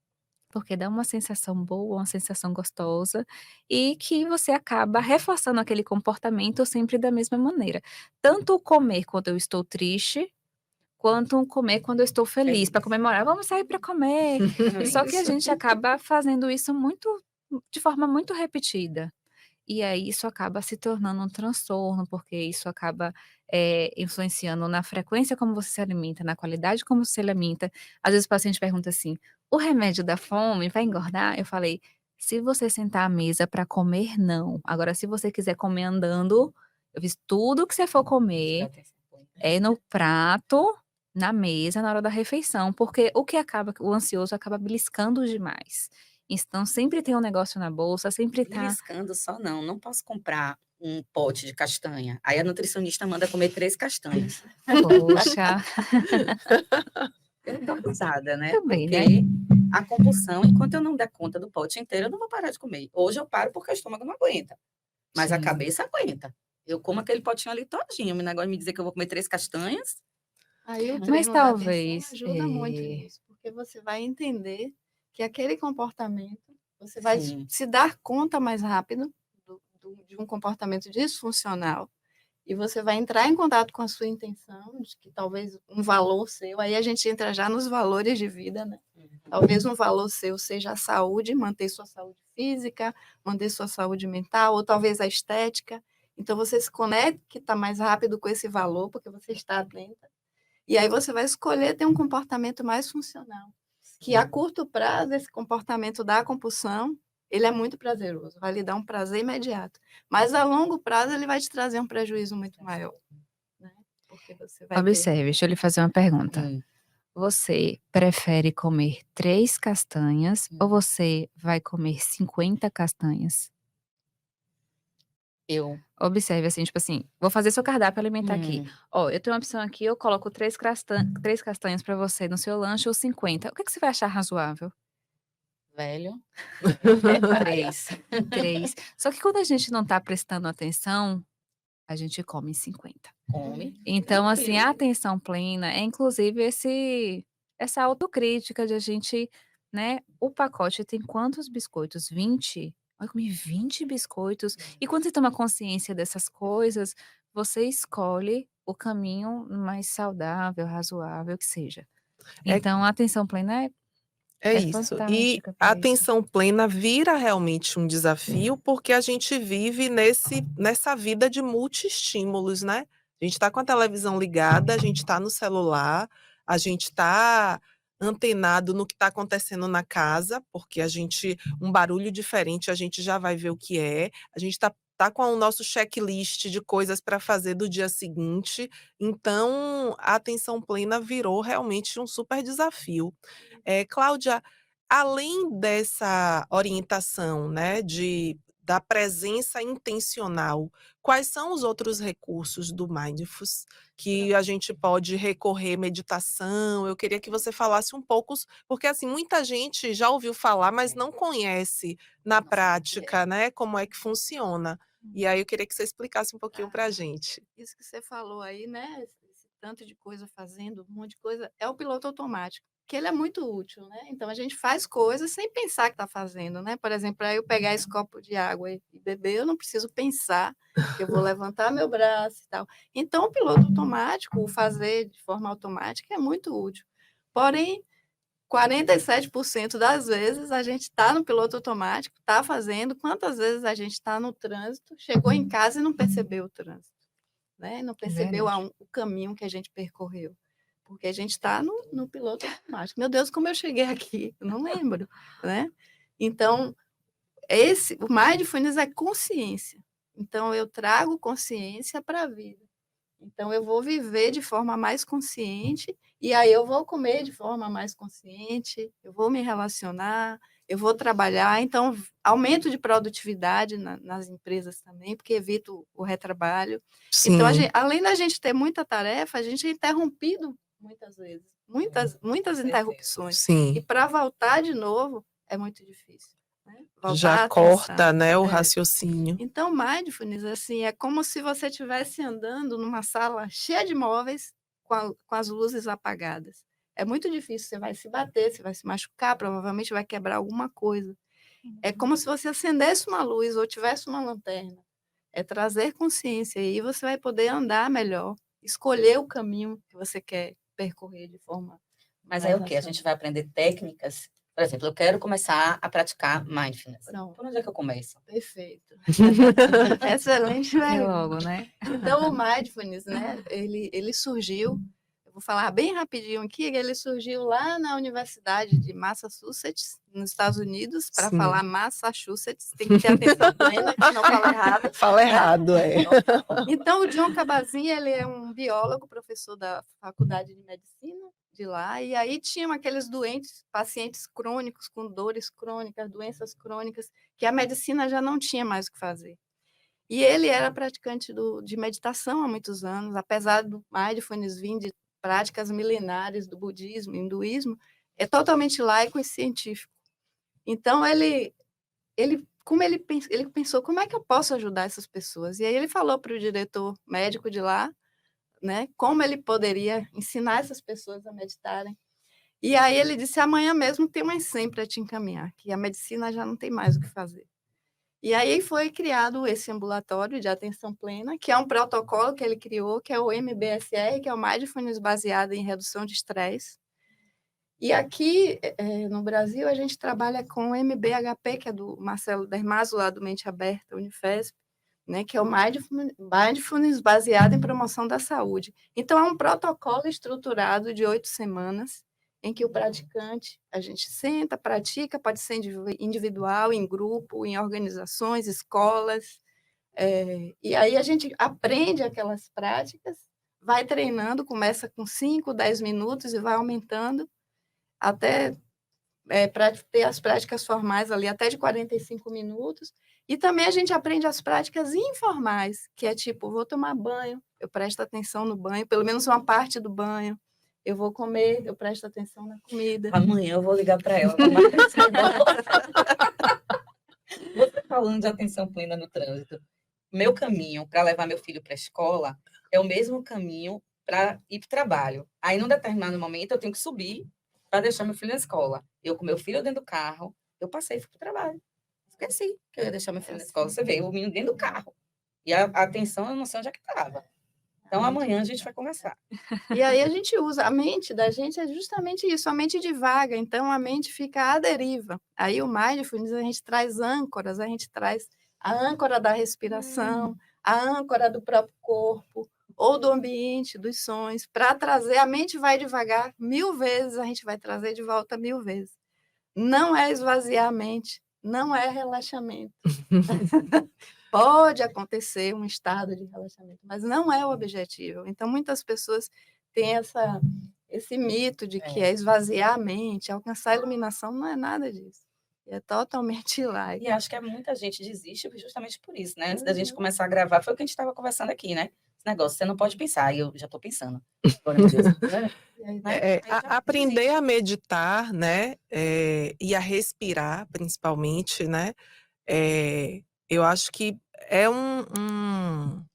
porque dá uma sensação boa, uma sensação gostosa, e que você acaba reforçando aquele comportamento sempre da mesma maneira. Tanto o comer quando eu estou triste, quanto o comer quando eu estou feliz, para Feliz. comemorar: "Vamos sair para comer". Só que a Isso. gente acaba fazendo isso de forma muito repetida. E aí isso acaba se tornando um transtorno, porque isso acaba, influenciando na frequência como você se alimenta, na qualidade como você se alimenta. Às vezes o paciente pergunta assim: "O remédio da fome vai engordar?" Eu falei: "Se você sentar à mesa para comer, não. Agora se você quiser comer andando, eu fiz tudo que você for comer, é no prato, na mesa, na hora da refeição", porque o ansioso acaba beliscando demais. Então sempre tem um negócio na bolsa, sempre tá. Beliscando só não posso comprar um pote de castanha. Aí a nutricionista manda comer 3 castanhas. Poxa, Eu dou risada, né, também, porque né. a compulsão, enquanto eu não der conta do pote inteiro, eu não vou parar de comer. Hoje eu paro porque o estômago não aguenta, mas a sim. cabeça aguenta. Eu como aquele potinho ali todinho, o negócio de me dizer que eu vou comer 3 castanhas, Aí o Mas treino da atenção talvez, ajuda muito nisso, porque você vai entender que aquele comportamento, você vai sim, se dar conta mais rápido de um comportamento disfuncional, e você vai entrar em contato com a sua intenção, de que talvez um valor seu, aí a gente entra já nos valores de vida, né? Talvez um valor seu seja a saúde, manter sua saúde física, manter sua saúde mental, ou talvez a estética. Então você se conecta mais rápido com esse valor, porque você está atenta. E aí você vai escolher ter um comportamento mais funcional, que a curto prazo esse comportamento da compulsão, ele é muito prazeroso, vai lhe dar um prazer imediato, mas a longo prazo ele vai te trazer um prejuízo muito maior, né, porque você vai ter observe, deixa eu lhe fazer uma pergunta. hum. Você prefere comer 3 castanhas ou você vai comer 50 castanhas? Eu. Observe, assim, tipo assim, vou fazer seu cardápio alimentar aqui. Hum, Ó, eu tenho uma opção aqui, eu coloco 3 castanhas pra você no seu lanche ou 50. O que que você vai achar razoável? velho, 3. 3. Só que quando a gente não tá prestando atenção, a gente come 50. Come, Então, assim, a tranquilo. atenção plena é inclusive essa autocrítica de a gente, né, o pacote tem quantos biscoitos? 20? Eu comi 20 biscoitos. E quando você toma consciência dessas coisas, você escolhe o caminho mais saudável, razoável que seja. É Então a atenção plena é É é isso. E fantástica a para isso. atenção plena vira realmente um desafio, porque a gente vive nessa vida de multi-estímulos, né? A gente está com a televisão ligada, a gente está no celular, a gente está antenado no que está acontecendo na casa, porque um barulho diferente, a gente já vai ver o que é. A gente tá com o nosso checklist de coisas para fazer do dia seguinte. Então, a atenção plena virou realmente um super desafio. Cláudia, além dessa orientação, né, da presença intencional, quais são os outros recursos do Mindfulness que a gente pode recorrer, meditação? Eu queria que você falasse um pouco, porque assim, muita gente já ouviu falar, mas não conhece na Não sabe o que é. prática, né, como é que funciona. E aí eu queria que você explicasse um pouquinho Tá. para a gente. Isso que você falou aí, né, esse tanto de coisa fazendo, um monte de coisa, é o piloto automático, que ele é muito útil, né, então a gente faz coisas sem pensar que está fazendo, né, por exemplo, para eu pegar esse copo de água e beber, eu não preciso pensar que eu vou levantar meu braço e tal. Então o piloto automático, o fazer de forma automática é muito útil. Porém, 47% das vezes a gente está no piloto automático, está fazendo, quantas vezes a gente está no trânsito, chegou em casa e não percebeu o trânsito, né? Não percebeu Verdade. o caminho que a gente percorreu, porque a gente está no piloto automático. Meu Deus, como eu cheguei aqui? Eu não lembro, né? Então, o mindfulness é consciência. Então, eu trago consciência para a vida. Então, eu vou viver de forma mais consciente, e aí eu vou comer de forma mais consciente, eu vou me relacionar, eu vou trabalhar. Então, aumento de produtividade nas empresas também, porque evito o retrabalho. Então, Sim, além da gente ter muita tarefa, a gente é interrompido muitas vezes, muitas interrupções. E sim. para voltar de novo é muito difícil, né? Já Voltar a corta, atenção. né, o É. raciocínio. Então, mindfulness, assim, é como se você estivesse andando numa sala cheia de móveis com as luzes apagadas. É muito difícil, você vai se bater, você vai se machucar, provavelmente vai quebrar alguma coisa. É como se você acendesse uma luz ou tivesse uma lanterna. É trazer consciência e aí você vai poder andar melhor, escolher o caminho que você quer percorrer de forma Mas aí mais o quê? A gente racional. vai aprender técnicas. Por exemplo, eu quero começar a praticar mindfulness. Pronto, Por onde é que eu começo? perfeito. Excelente É pergunta. logo, né? Então, o mindfulness, né, ele surgiu, eu vou falar bem rapidinho aqui, ele surgiu lá na Universidade de Massachusetts, nos Estados Unidos, para Sim. falar Massachusetts, tem que ter atenção plena, que senão fala errado. Fala errado, é. Então, o John Kabat-Zinn, ele é um biólogo, professor da Faculdade de Medicina de lá, e aí tinham aqueles doentes, pacientes crônicos, com dores crônicas, doenças crônicas, que a medicina já não tinha mais o que fazer. E ele era praticante de meditação há muitos anos, apesar do mindfulness vir de práticas milenares do budismo, hinduísmo, é totalmente laico e científico. Então, ele pensou, como é que eu posso ajudar essas pessoas? E aí ele falou para o diretor médico de lá, né, como ele poderia ensinar essas pessoas a meditarem. E aí ele disse, amanhã mesmo tem mais 100 para te encaminhar, que a medicina já não tem mais o que fazer. E aí foi criado esse ambulatório de atenção plena, que é um protocolo que ele criou, que é o MBSR, que é o Mindfulness baseado em redução de estresse. E aqui no Brasil a gente trabalha com o MBHP, que é do Marcelo Dermaso, lá do Mente Aberta, Unifesp, né, que é o Mindfulness baseado em promoção da saúde. Então, é um protocolo estruturado de 8 semanas, em que o praticante, a gente senta, pratica, pode ser individual, em grupo, em organizações, escolas, e aí a gente aprende aquelas práticas, vai treinando, começa com 5, 10 minutos e vai aumentando até para ter as práticas formais ali até de 45 minutos, E também a gente aprende as práticas informais, que é tipo, vou tomar banho, eu presto atenção no banho, pelo menos uma parte do banho. Eu vou comer, eu presto atenção na comida. Amanhã eu vou ligar para ela para marcar esse negócio. Você falando de atenção plena no trânsito. Meu caminho para levar meu filho para a escola é o mesmo caminho para ir para o trabalho. Aí, num determinado momento, eu tenho que subir para deixar meu filho na escola. Eu com meu filho dentro do carro, eu passei e fui para o trabalho. Esqueci que eu ia deixar meu filho na escola. Você vê, o menino dentro do carro. E a atenção, eu não sei onde é que estava. Então, amanhã a gente vai conversar. E aí a gente usa, a mente da gente é justamente isso, a mente divaga, então a mente fica à deriva. Aí o mindfulness, a gente traz âncoras, a gente traz a âncora da respiração, a âncora do próprio corpo, ou do ambiente, dos sons, para trazer, a mente vai devagar 1000 vezes, a gente vai trazer de volta 1000 vezes. Não é esvaziar a mente, não é relaxamento. Pode acontecer um estado de relaxamento, mas não é o objetivo. Então, muitas pessoas têm esse mito de que é esvaziar a mente, alcançar a iluminação, não é nada disso. É totalmente lá. E acho que muita gente desiste justamente por isso, né? Antes da gente começar a gravar, foi o que a gente estava conversando aqui, né? Esse negócio, você não pode pensar, e eu já estou pensando. Agora, meu Deus, né? Aprender a meditar, né? E a respirar, principalmente, né? Eu acho que é uma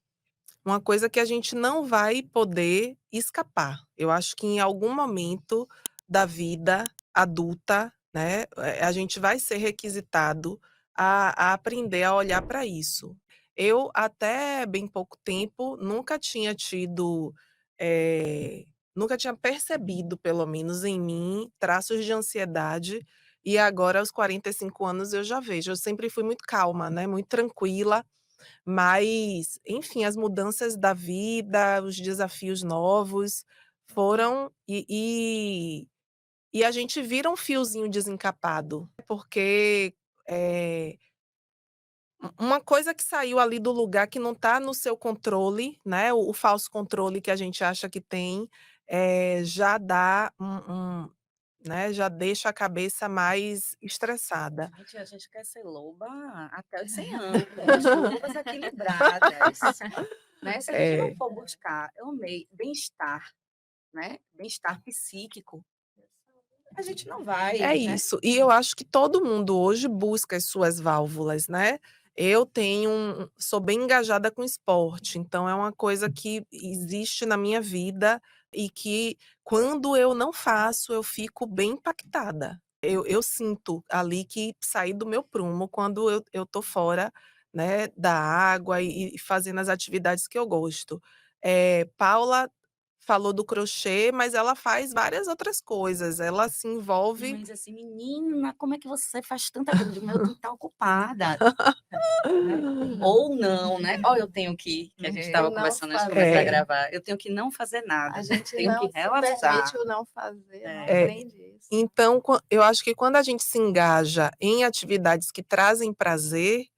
coisa que a gente não vai poder escapar. Eu acho que em algum momento da vida adulta, né, a gente vai ser requisitado a aprender a olhar para isso. Eu, até bem pouco tempo, nunca tinha tido, nunca tinha percebido, pelo menos em mim, traços de ansiedade, e agora, aos 45 anos, eu já vejo. Eu sempre fui muito calma, né, muito tranquila, mas, enfim, as mudanças da vida, os desafios novos foram e a gente vira um fiozinho desencapado, porque, uma coisa que saiu ali do lugar que não está no seu controle, né, o falso controle que a gente acha que tem, já dá né, já deixa a cabeça mais estressada. Gente, a gente quer ser loba até os 100 anos, as lobas equilibradas, né? Se a gente não for buscar, eu amei, bem-estar, né? Bem-estar psíquico, a gente não vai, É né? isso. E eu acho que todo mundo hoje busca as suas válvulas, né. Eu sou bem engajada com esporte, então é uma coisa que existe na minha vida e que, quando eu não faço, eu fico bem impactada. Eu sinto ali que saí do meu prumo quando eu tô fora, né, da água e fazendo as atividades que eu gosto. Paula falou do crochê, mas ela faz várias outras coisas, ela se Minha envolve mãe diz assim: "Menina, como é que você faz tanta coisa?" Eu digo: "Meu, eu tenho que estar ocupada", né. Ou não, né. Olha, eu tenho que a gente estava não conversando antes de fazer. começar a gravar, eu tenho que não fazer nada, A gente tenho não que se relaxar. permite o não fazer, não É, aprende isso. então eu acho que quando a gente se engaja em atividades que trazem prazer,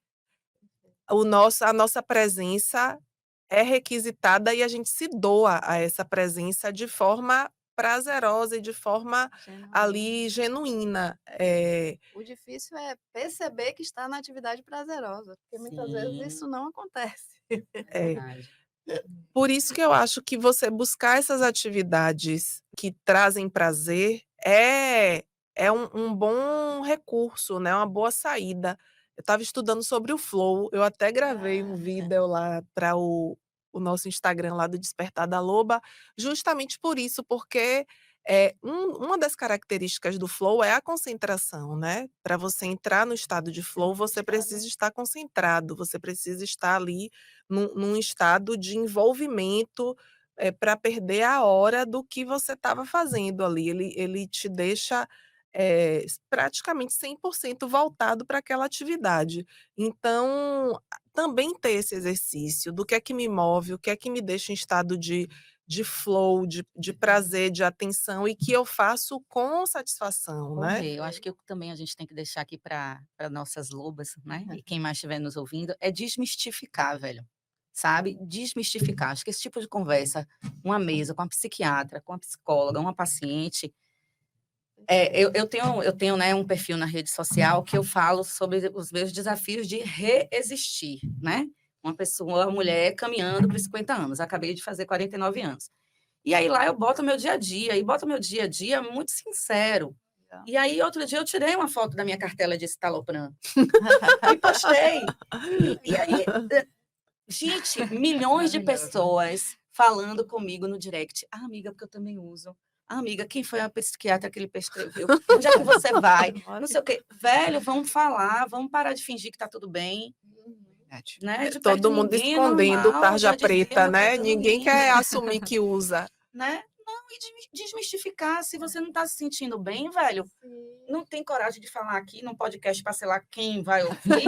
a nossa presença é requisitada e a gente se doa a essa presença de forma prazerosa e de forma ali genuína. O difícil é perceber que está na atividade prazerosa, porque muitas vezes Sim, isso não acontece. é verdade. Por isso que eu acho que você buscar essas atividades que trazem prazer é um bom recurso, né, uma boa saída. Eu estava estudando sobre o flow, eu até gravei um vídeo lá para o nosso Instagram lá do Despertar da Loba, justamente por isso, porque, uma das características do flow é a concentração, né. Para você entrar no estado de flow, você precisa estar concentrado, você precisa estar ali num estado de envolvimento, para perder a hora do que você estava fazendo ali. Ele te deixa, praticamente 100% voltado para aquela atividade. Então, também ter esse exercício do que é que me move, o que é que me deixa em estado de flow, de prazer, de atenção e que eu faço com satisfação, né. Rê, eu acho que também a gente tem que deixar aqui para nossas lobas, né, e quem mais estiver nos ouvindo, é desmistificar, velho, sabe, desmistificar. Acho que esse tipo de conversa, uma mesa com a psiquiatra, com a psicóloga, uma paciente, Eu tenho, né, um perfil na rede social que eu falo sobre os meus desafios de reexistir, né? Uma mulher caminhando para os 50 anos. Acabei de fazer 49 anos. E aí lá eu boto meu dia a dia, e boto meu dia a dia muito sincero. E aí, outro dia, eu tirei uma foto da minha cartela de citalopram e postei. E aí, gente, milhões de pessoas falando comigo no direct. Ah, amiga, porque eu também uso. Ah, amiga, quem foi a psiquiatra que ele prescreveu? Onde é que você vai? Não sei o quê. Velho, vamos falar, vamos parar de fingir que tá tudo bem, Verdade. né? De perto Todo mundo ninguém é escondendo normal, tarja já dizia preta, meu né? querido Ninguém Nietzsche, quer assumir que usa. né? Não, e desmistificar. Se você não tá se sentindo bem, velho, não tem coragem de falar aqui num podcast para sei lá quem vai ouvir,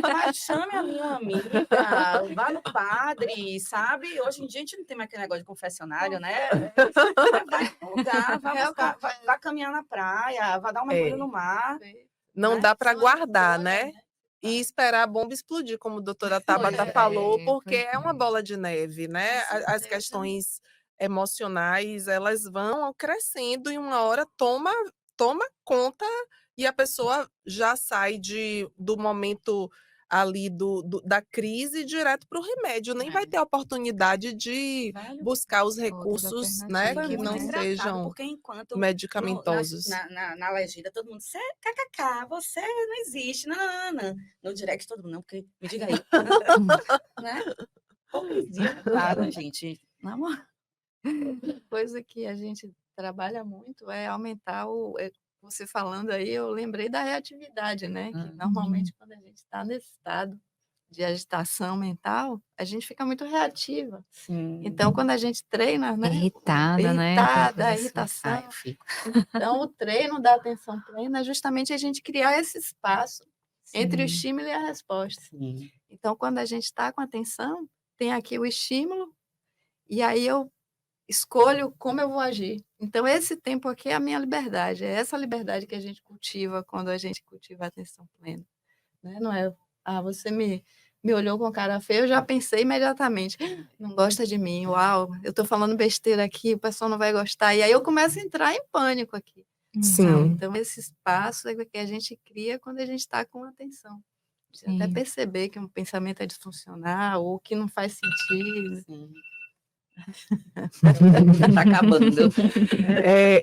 mas chame a minha amiga, vá no padre, sabe? Hoje em dia a gente não tem mais aquele negócio de confessionário, né? Vai para lugar, vai caminhar na praia, vai dar um mergulho no mar. Não né? dá para São guardar, escolhas, né? E esperar a bomba explodir, como a doutora Tabata é. falou, porque Pois é uma bola de neve, né? Com As certeza. questões emocionais, elas vão crescendo e uma hora toma conta e a pessoa já sai do momento ali da crise direto para o remédio, nem vai ter a oportunidade de Velho, buscar os Outras recursos, né, foi alternativas, que muito não né? engraçado, sejam porque enquanto medicamentosos. na legenda todo mundo, você kkk, você não existe, não. No direct todo mundo, não, porque me diga aí, né? Hipocrisia, claro, gente. Na moral. Outra coisa que a gente trabalha muito é aumentar você falando aí, eu lembrei da reatividade, né? Que normalmente quando a gente está nesse estado de agitação mental, a gente fica muito reativa. Sim. Então, quando a gente treina, né? Irritada, né? Irritada, a Assim. irritação. Ai, eu fico. Então, o treino da atenção plena é justamente a gente criar esse espaço entre o Sim. estímulo e a resposta. Sim. Então, quando a gente está com atenção, tem aqui o estímulo, e aí eu escolho como eu vou agir. Então, esse tempo aqui é a minha liberdade. É essa liberdade que a gente cultiva quando a gente cultiva a atenção plena. Né? Não é, você me olhou com cara feia, eu já pensei imediatamente, não gosta de mim, uau, eu estou falando besteira aqui, o pessoal não vai gostar. E aí eu começo a entrar em pânico aqui. Sim. Não, então, esse espaço é que a gente cria quando a gente está com atenção. Você até Sim. perceber que um pensamento é disfuncional ou que não faz sentido. Sim. Já tá acabando.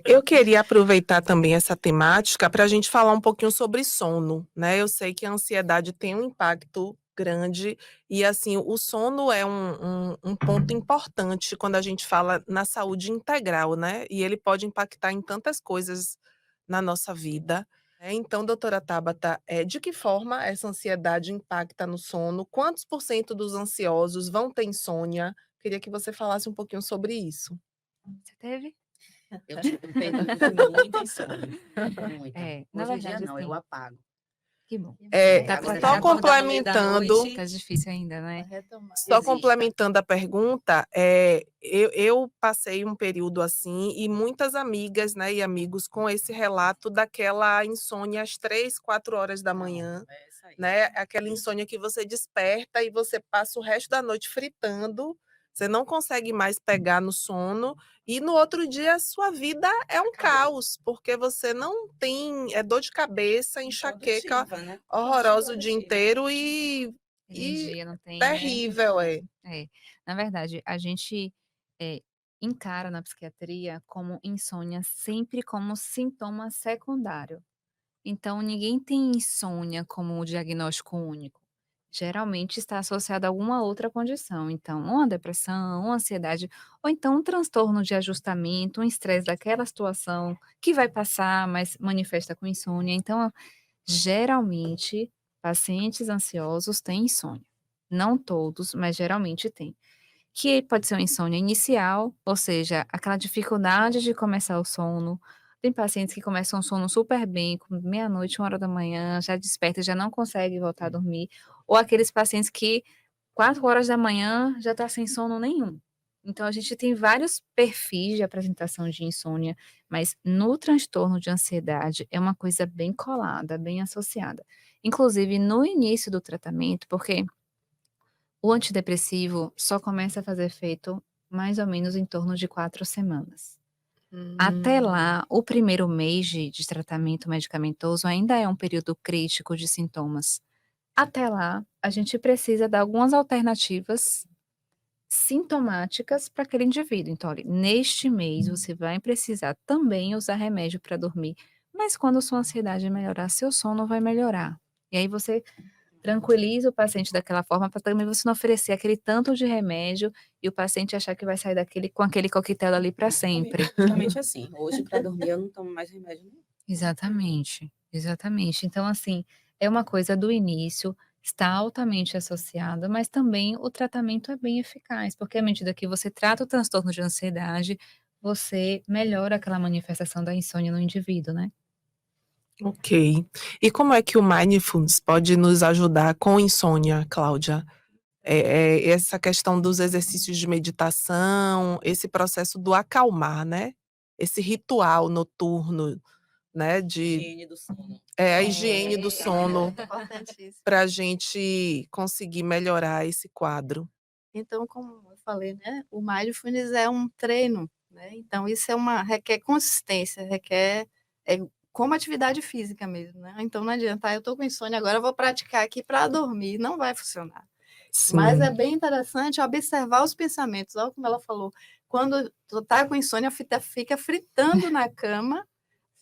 Eu queria aproveitar também essa temática para a gente falar um pouquinho sobre sono, né? Eu sei que a ansiedade tem um impacto grande e, assim, o sono é um ponto importante quando a gente fala na saúde integral, né? E ele pode impactar em tantas coisas na nossa vida. Então, doutora Tabata, de que forma essa ansiedade impacta no sono? Quantos por cento dos ansiosos vão ter insônia? Queria que você falasse um pouquinho sobre isso. Você teve? Eu tive muita insônia. Muita. Na Hoje em dia verdade, não, assim, eu apago. que bom. Tá Agora, só se acordar no meio da complementando, noite, Tá difícil ainda, Vai né? retomar. só Exista. complementando a pergunta, eu passei um período assim e muitas amigas, né, e amigos com esse relato daquela insônia às 3, 4 horas da manhã, é isso aí. né? Aquela insônia que você desperta e você passa o resto da noite fritando, você não consegue mais pegar no sono e no outro dia a sua vida é um caos, porque você não tem dor de cabeça, enxaqueca Produtiva, né? horrorosa o dia Produtiva. inteiro e Energia não tem, né? terrível, Na verdade, a gente encara na psiquiatria como insônia sempre como sintoma secundário. Então, ninguém tem insônia como diagnóstico único. Geralmente está associado a alguma outra condição. Então, uma depressão, uma ansiedade, ou então um transtorno de ajustamento, um estresse daquela situação que vai passar, mas manifesta com insônia. Então, geralmente, pacientes ansiosos têm insônia. Não todos, mas geralmente têm. Que pode ser uma insônia inicial, ou seja, aquela dificuldade de começar o sono. Tem pacientes que começam o sono super bem, com meia-noite, 1 hora da manhã, já desperta e já não consegue voltar a dormir. Ou aqueles pacientes que 4 horas da manhã já está sem sono nenhum. Então, a gente tem vários perfis de apresentação de insônia, mas no transtorno de ansiedade é uma coisa bem colada, bem associada. Inclusive, no início do tratamento, porque o antidepressivo só começa a fazer efeito mais ou menos em torno de 4 semanas. Até Hum, lá, o primeiro mês de tratamento medicamentoso ainda é um período crítico de sintomas. Até lá, a gente precisa dar algumas alternativas sintomáticas para aquele indivíduo. Então, olha, neste mês você vai precisar também usar remédio para dormir, mas quando sua ansiedade melhorar, seu sono vai melhorar. E aí você tranquiliza o paciente daquela forma para também você não oferecer aquele tanto de remédio e o paciente achar que vai sair daquele com aquele coquetel ali para Comigo é sempre. justamente assim. Hoje, para dormir, eu não tomo mais remédio nenhum. Exatamente, exatamente. Então, assim, é uma coisa do início, está altamente associada, mas também o tratamento é bem eficaz, porque à medida que você trata o transtorno de ansiedade, você melhora aquela manifestação da insônia no indivíduo, né? ok. E como é que o Mindfulness pode nos ajudar com insônia, Cláudia? Essa questão dos exercícios de meditação, esse processo do acalmar, né? Esse ritual noturno, né? Higiene do sono. A higiene do sono Importantíssimo. para a gente conseguir melhorar esse quadro. Então, como eu falei, né, o mindfulness é um treino, né, então isso requer consistência, requer, como atividade física mesmo, né, então não adianta: "Ah, eu estou com insônia, agora eu vou praticar aqui para dormir", não vai funcionar. Mas é Sim, bem interessante observar os pensamentos, olha como ela falou, quando tu tá com insônia, fica fritando na cama,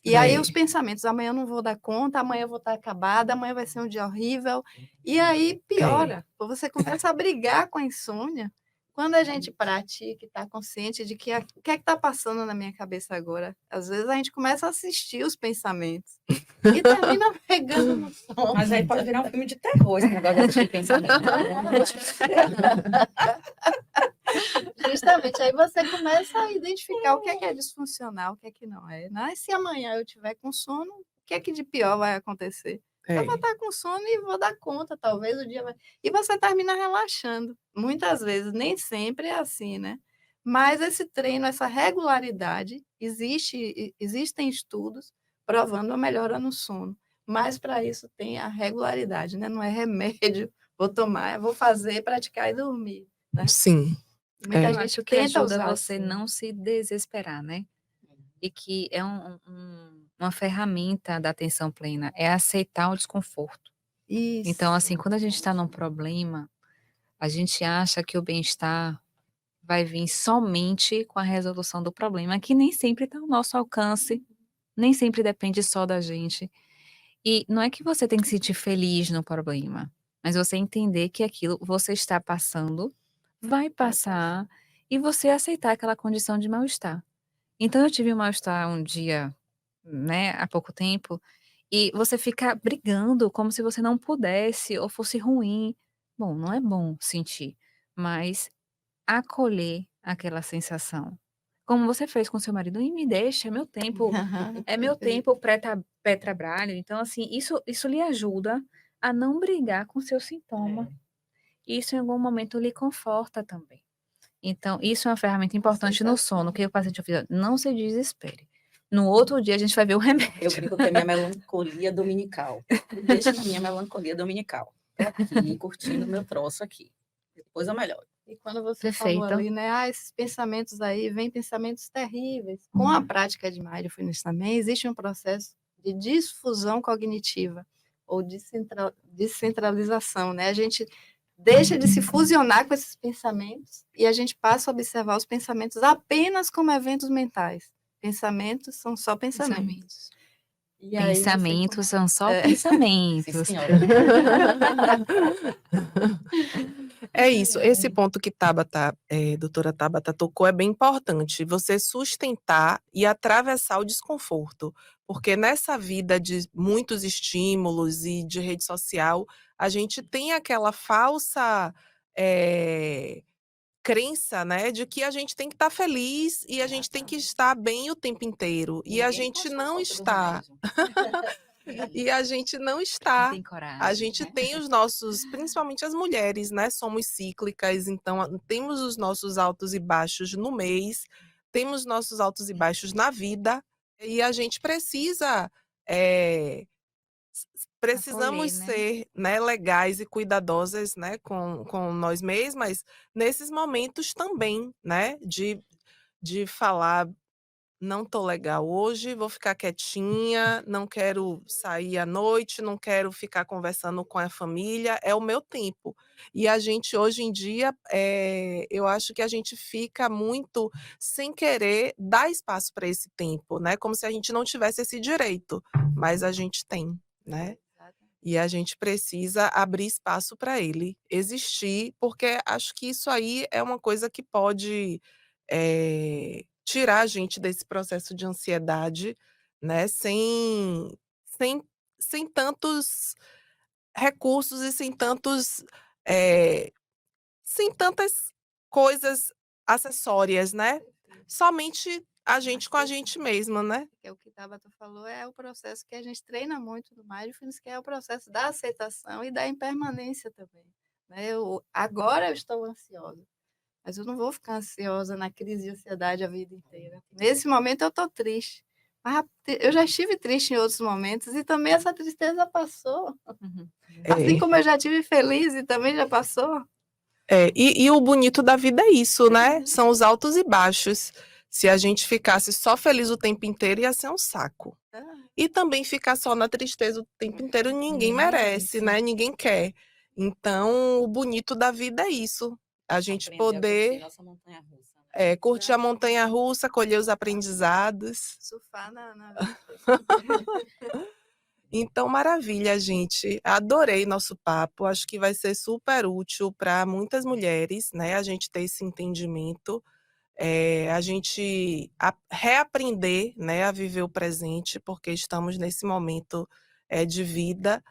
e aí os é. pensamentos: "Amanhã eu não vou dar conta, amanhã eu vou estar acabada, amanhã vai ser um dia horrível", e aí É. piora, você começa a brigar com a insônia. Quando a gente pratica e está consciente de que o que é que está passando na minha cabeça agora, às vezes a gente começa a assistir os pensamentos e termina pegando no sono. Mas aí pode virar um filme de terror, esse negócio de assistir pensamento. Justamente, aí você começa a identificar o que é disfuncional, o que é que não é, né. E se amanhã eu tiver com sono, o que é que de pior vai acontecer? Eu vou É. estar com sono e vou dar conta, talvez o dia vai e você termina relaxando. Muitas vezes, nem sempre é assim, né. Mas esse treino, essa regularidade, existem estudos provando a melhora no sono, mas para isso tem a regularidade, né, não é remédio, vou tomar, vou fazer, praticar e dormir, né. Sim, Muita é. Eu gente acho que tenta ajuda usar você assim. não se desesperar, né? E que é uma ferramenta da atenção plena, é aceitar o desconforto. Então, Isso. assim, quando a gente está num problema, a gente acha que o bem-estar vai vir somente com a resolução do problema, que nem sempre está ao nosso alcance, nem sempre depende só da gente. E não é que você tem que se sentir feliz no problema, mas você entender que aquilo você está passando, vai Vai passar. passar, e você aceitar aquela condição de mal-estar. Então eu tive um mal-estar um dia, né, há pouco tempo, e você fica brigando como se você não pudesse ou fosse ruim. Bom, não é bom sentir, mas acolher aquela sensação. Como você fez com seu marido: "E me deixa, é meu Perfeito. tempo pré-trabalho", então assim, isso lhe ajuda a não brigar com seu sintoma. Isso em algum momento lhe conforta também. Então, isso é uma ferramenta importante no sono, Aceitação. que o paciente avisa: "Não se desespere. No outro dia a gente vai ver o Eu remédio". brinco que é minha melancolia dominical. Me deixa na minha melancolia dominical. Tô aqui, curtindo o meu troço aqui. Depois eu melhoro. E quando você falou Perfeito. ali, né: "Ah, esses pensamentos aí, vêm pensamentos terríveis". Com a prática de mindfulness também existe um processo de difusão cognitiva ou descentralização, né, a gente deixa de se fusionar com esses pensamentos e a gente passa a observar os pensamentos apenas como eventos mentais. Pensamentos são só pensamentos. Pensamentos. E aí você Pensamentos começa são só é. Sim, pensamentos. senhora. É isso, esse ponto que doutora Tabata tocou é bem importante, você sustentar e atravessar o desconforto, porque nessa vida de muitos estímulos e de rede social, a gente tem aquela falsa, eh, crença, né, de que a gente tem que estar feliz e a gente tem que Exatamente. estar bem o tempo inteiro, E e a ninguém gente encosta a não porta do está. remédio. E aí? E a gente não Não está. tem A coragem, gente né. tem os nossos, principalmente as mulheres, né, somos cíclicas, então temos os nossos altos e baixos no mês, temos nossos altos e baixos na vida, e a gente precisa, eh, Acolher, precisamos né. ser, né, legais e cuidadosas, né, com nós mesmas, nesses momentos também, né, de falar não tô legal hoje, vou ficar quietinha, não quero sair à noite, não quero ficar conversando com a família, é o meu tempo. E a gente hoje em dia, eu acho que a gente fica muito sem querer dar espaço para esse tempo, né, como se a gente não tivesse esse direito, mas a gente tem, né. E a gente precisa abrir espaço para ele existir, porque acho que isso aí é uma coisa que pode, tirar a gente desse processo de ansiedade, né, sem sem tantos recursos e eh, sem tantas coisas acessórias, né. Somente a gente com a gente mesma, né. Que é o que Tabata falou, é o processo que a gente treina muito no Mindfulness, que é o processo da aceitação e da impermanência também, né. Agora eu estou ansiosa, mas eu não vou ficar ansiosa na crise de ansiedade a vida inteira. Nesse momento eu estou triste, mas eu já estive triste em outros momentos e também essa tristeza passou. Uhum. Assim É. como eu já estive feliz e também já passou. E o bonito da vida é isso, né, são os altos e baixos. Se a gente ficasse só feliz o tempo inteiro, ia ser um saco. E também ficar só na tristeza o tempo inteiro ninguém merece, né, ninguém quer. Então o bonito da vida é isso, a gente Aprender a curtir poder, nossa montanha-russa, né. curtir a montanha-russa, colher os aprendizados. Surfar na vida. Então maravilha, gente, adorei nosso papo, acho que vai ser super útil para muitas mulheres, né, a gente ter esse entendimento, a gente reaprender, né, a viver o presente, porque estamos nesse momento, de vida,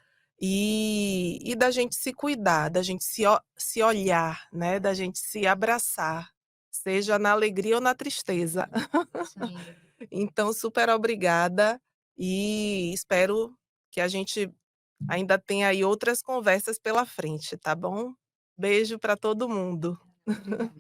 e da gente se cuidar, da gente se olhar, né, da gente se abraçar, seja na alegria ou na tristeza. Isso aí. Então super obrigada, e espero que a gente ainda tenha aí outras conversas pela frente, tá bom? Beijo para todo mundo. Obrigada.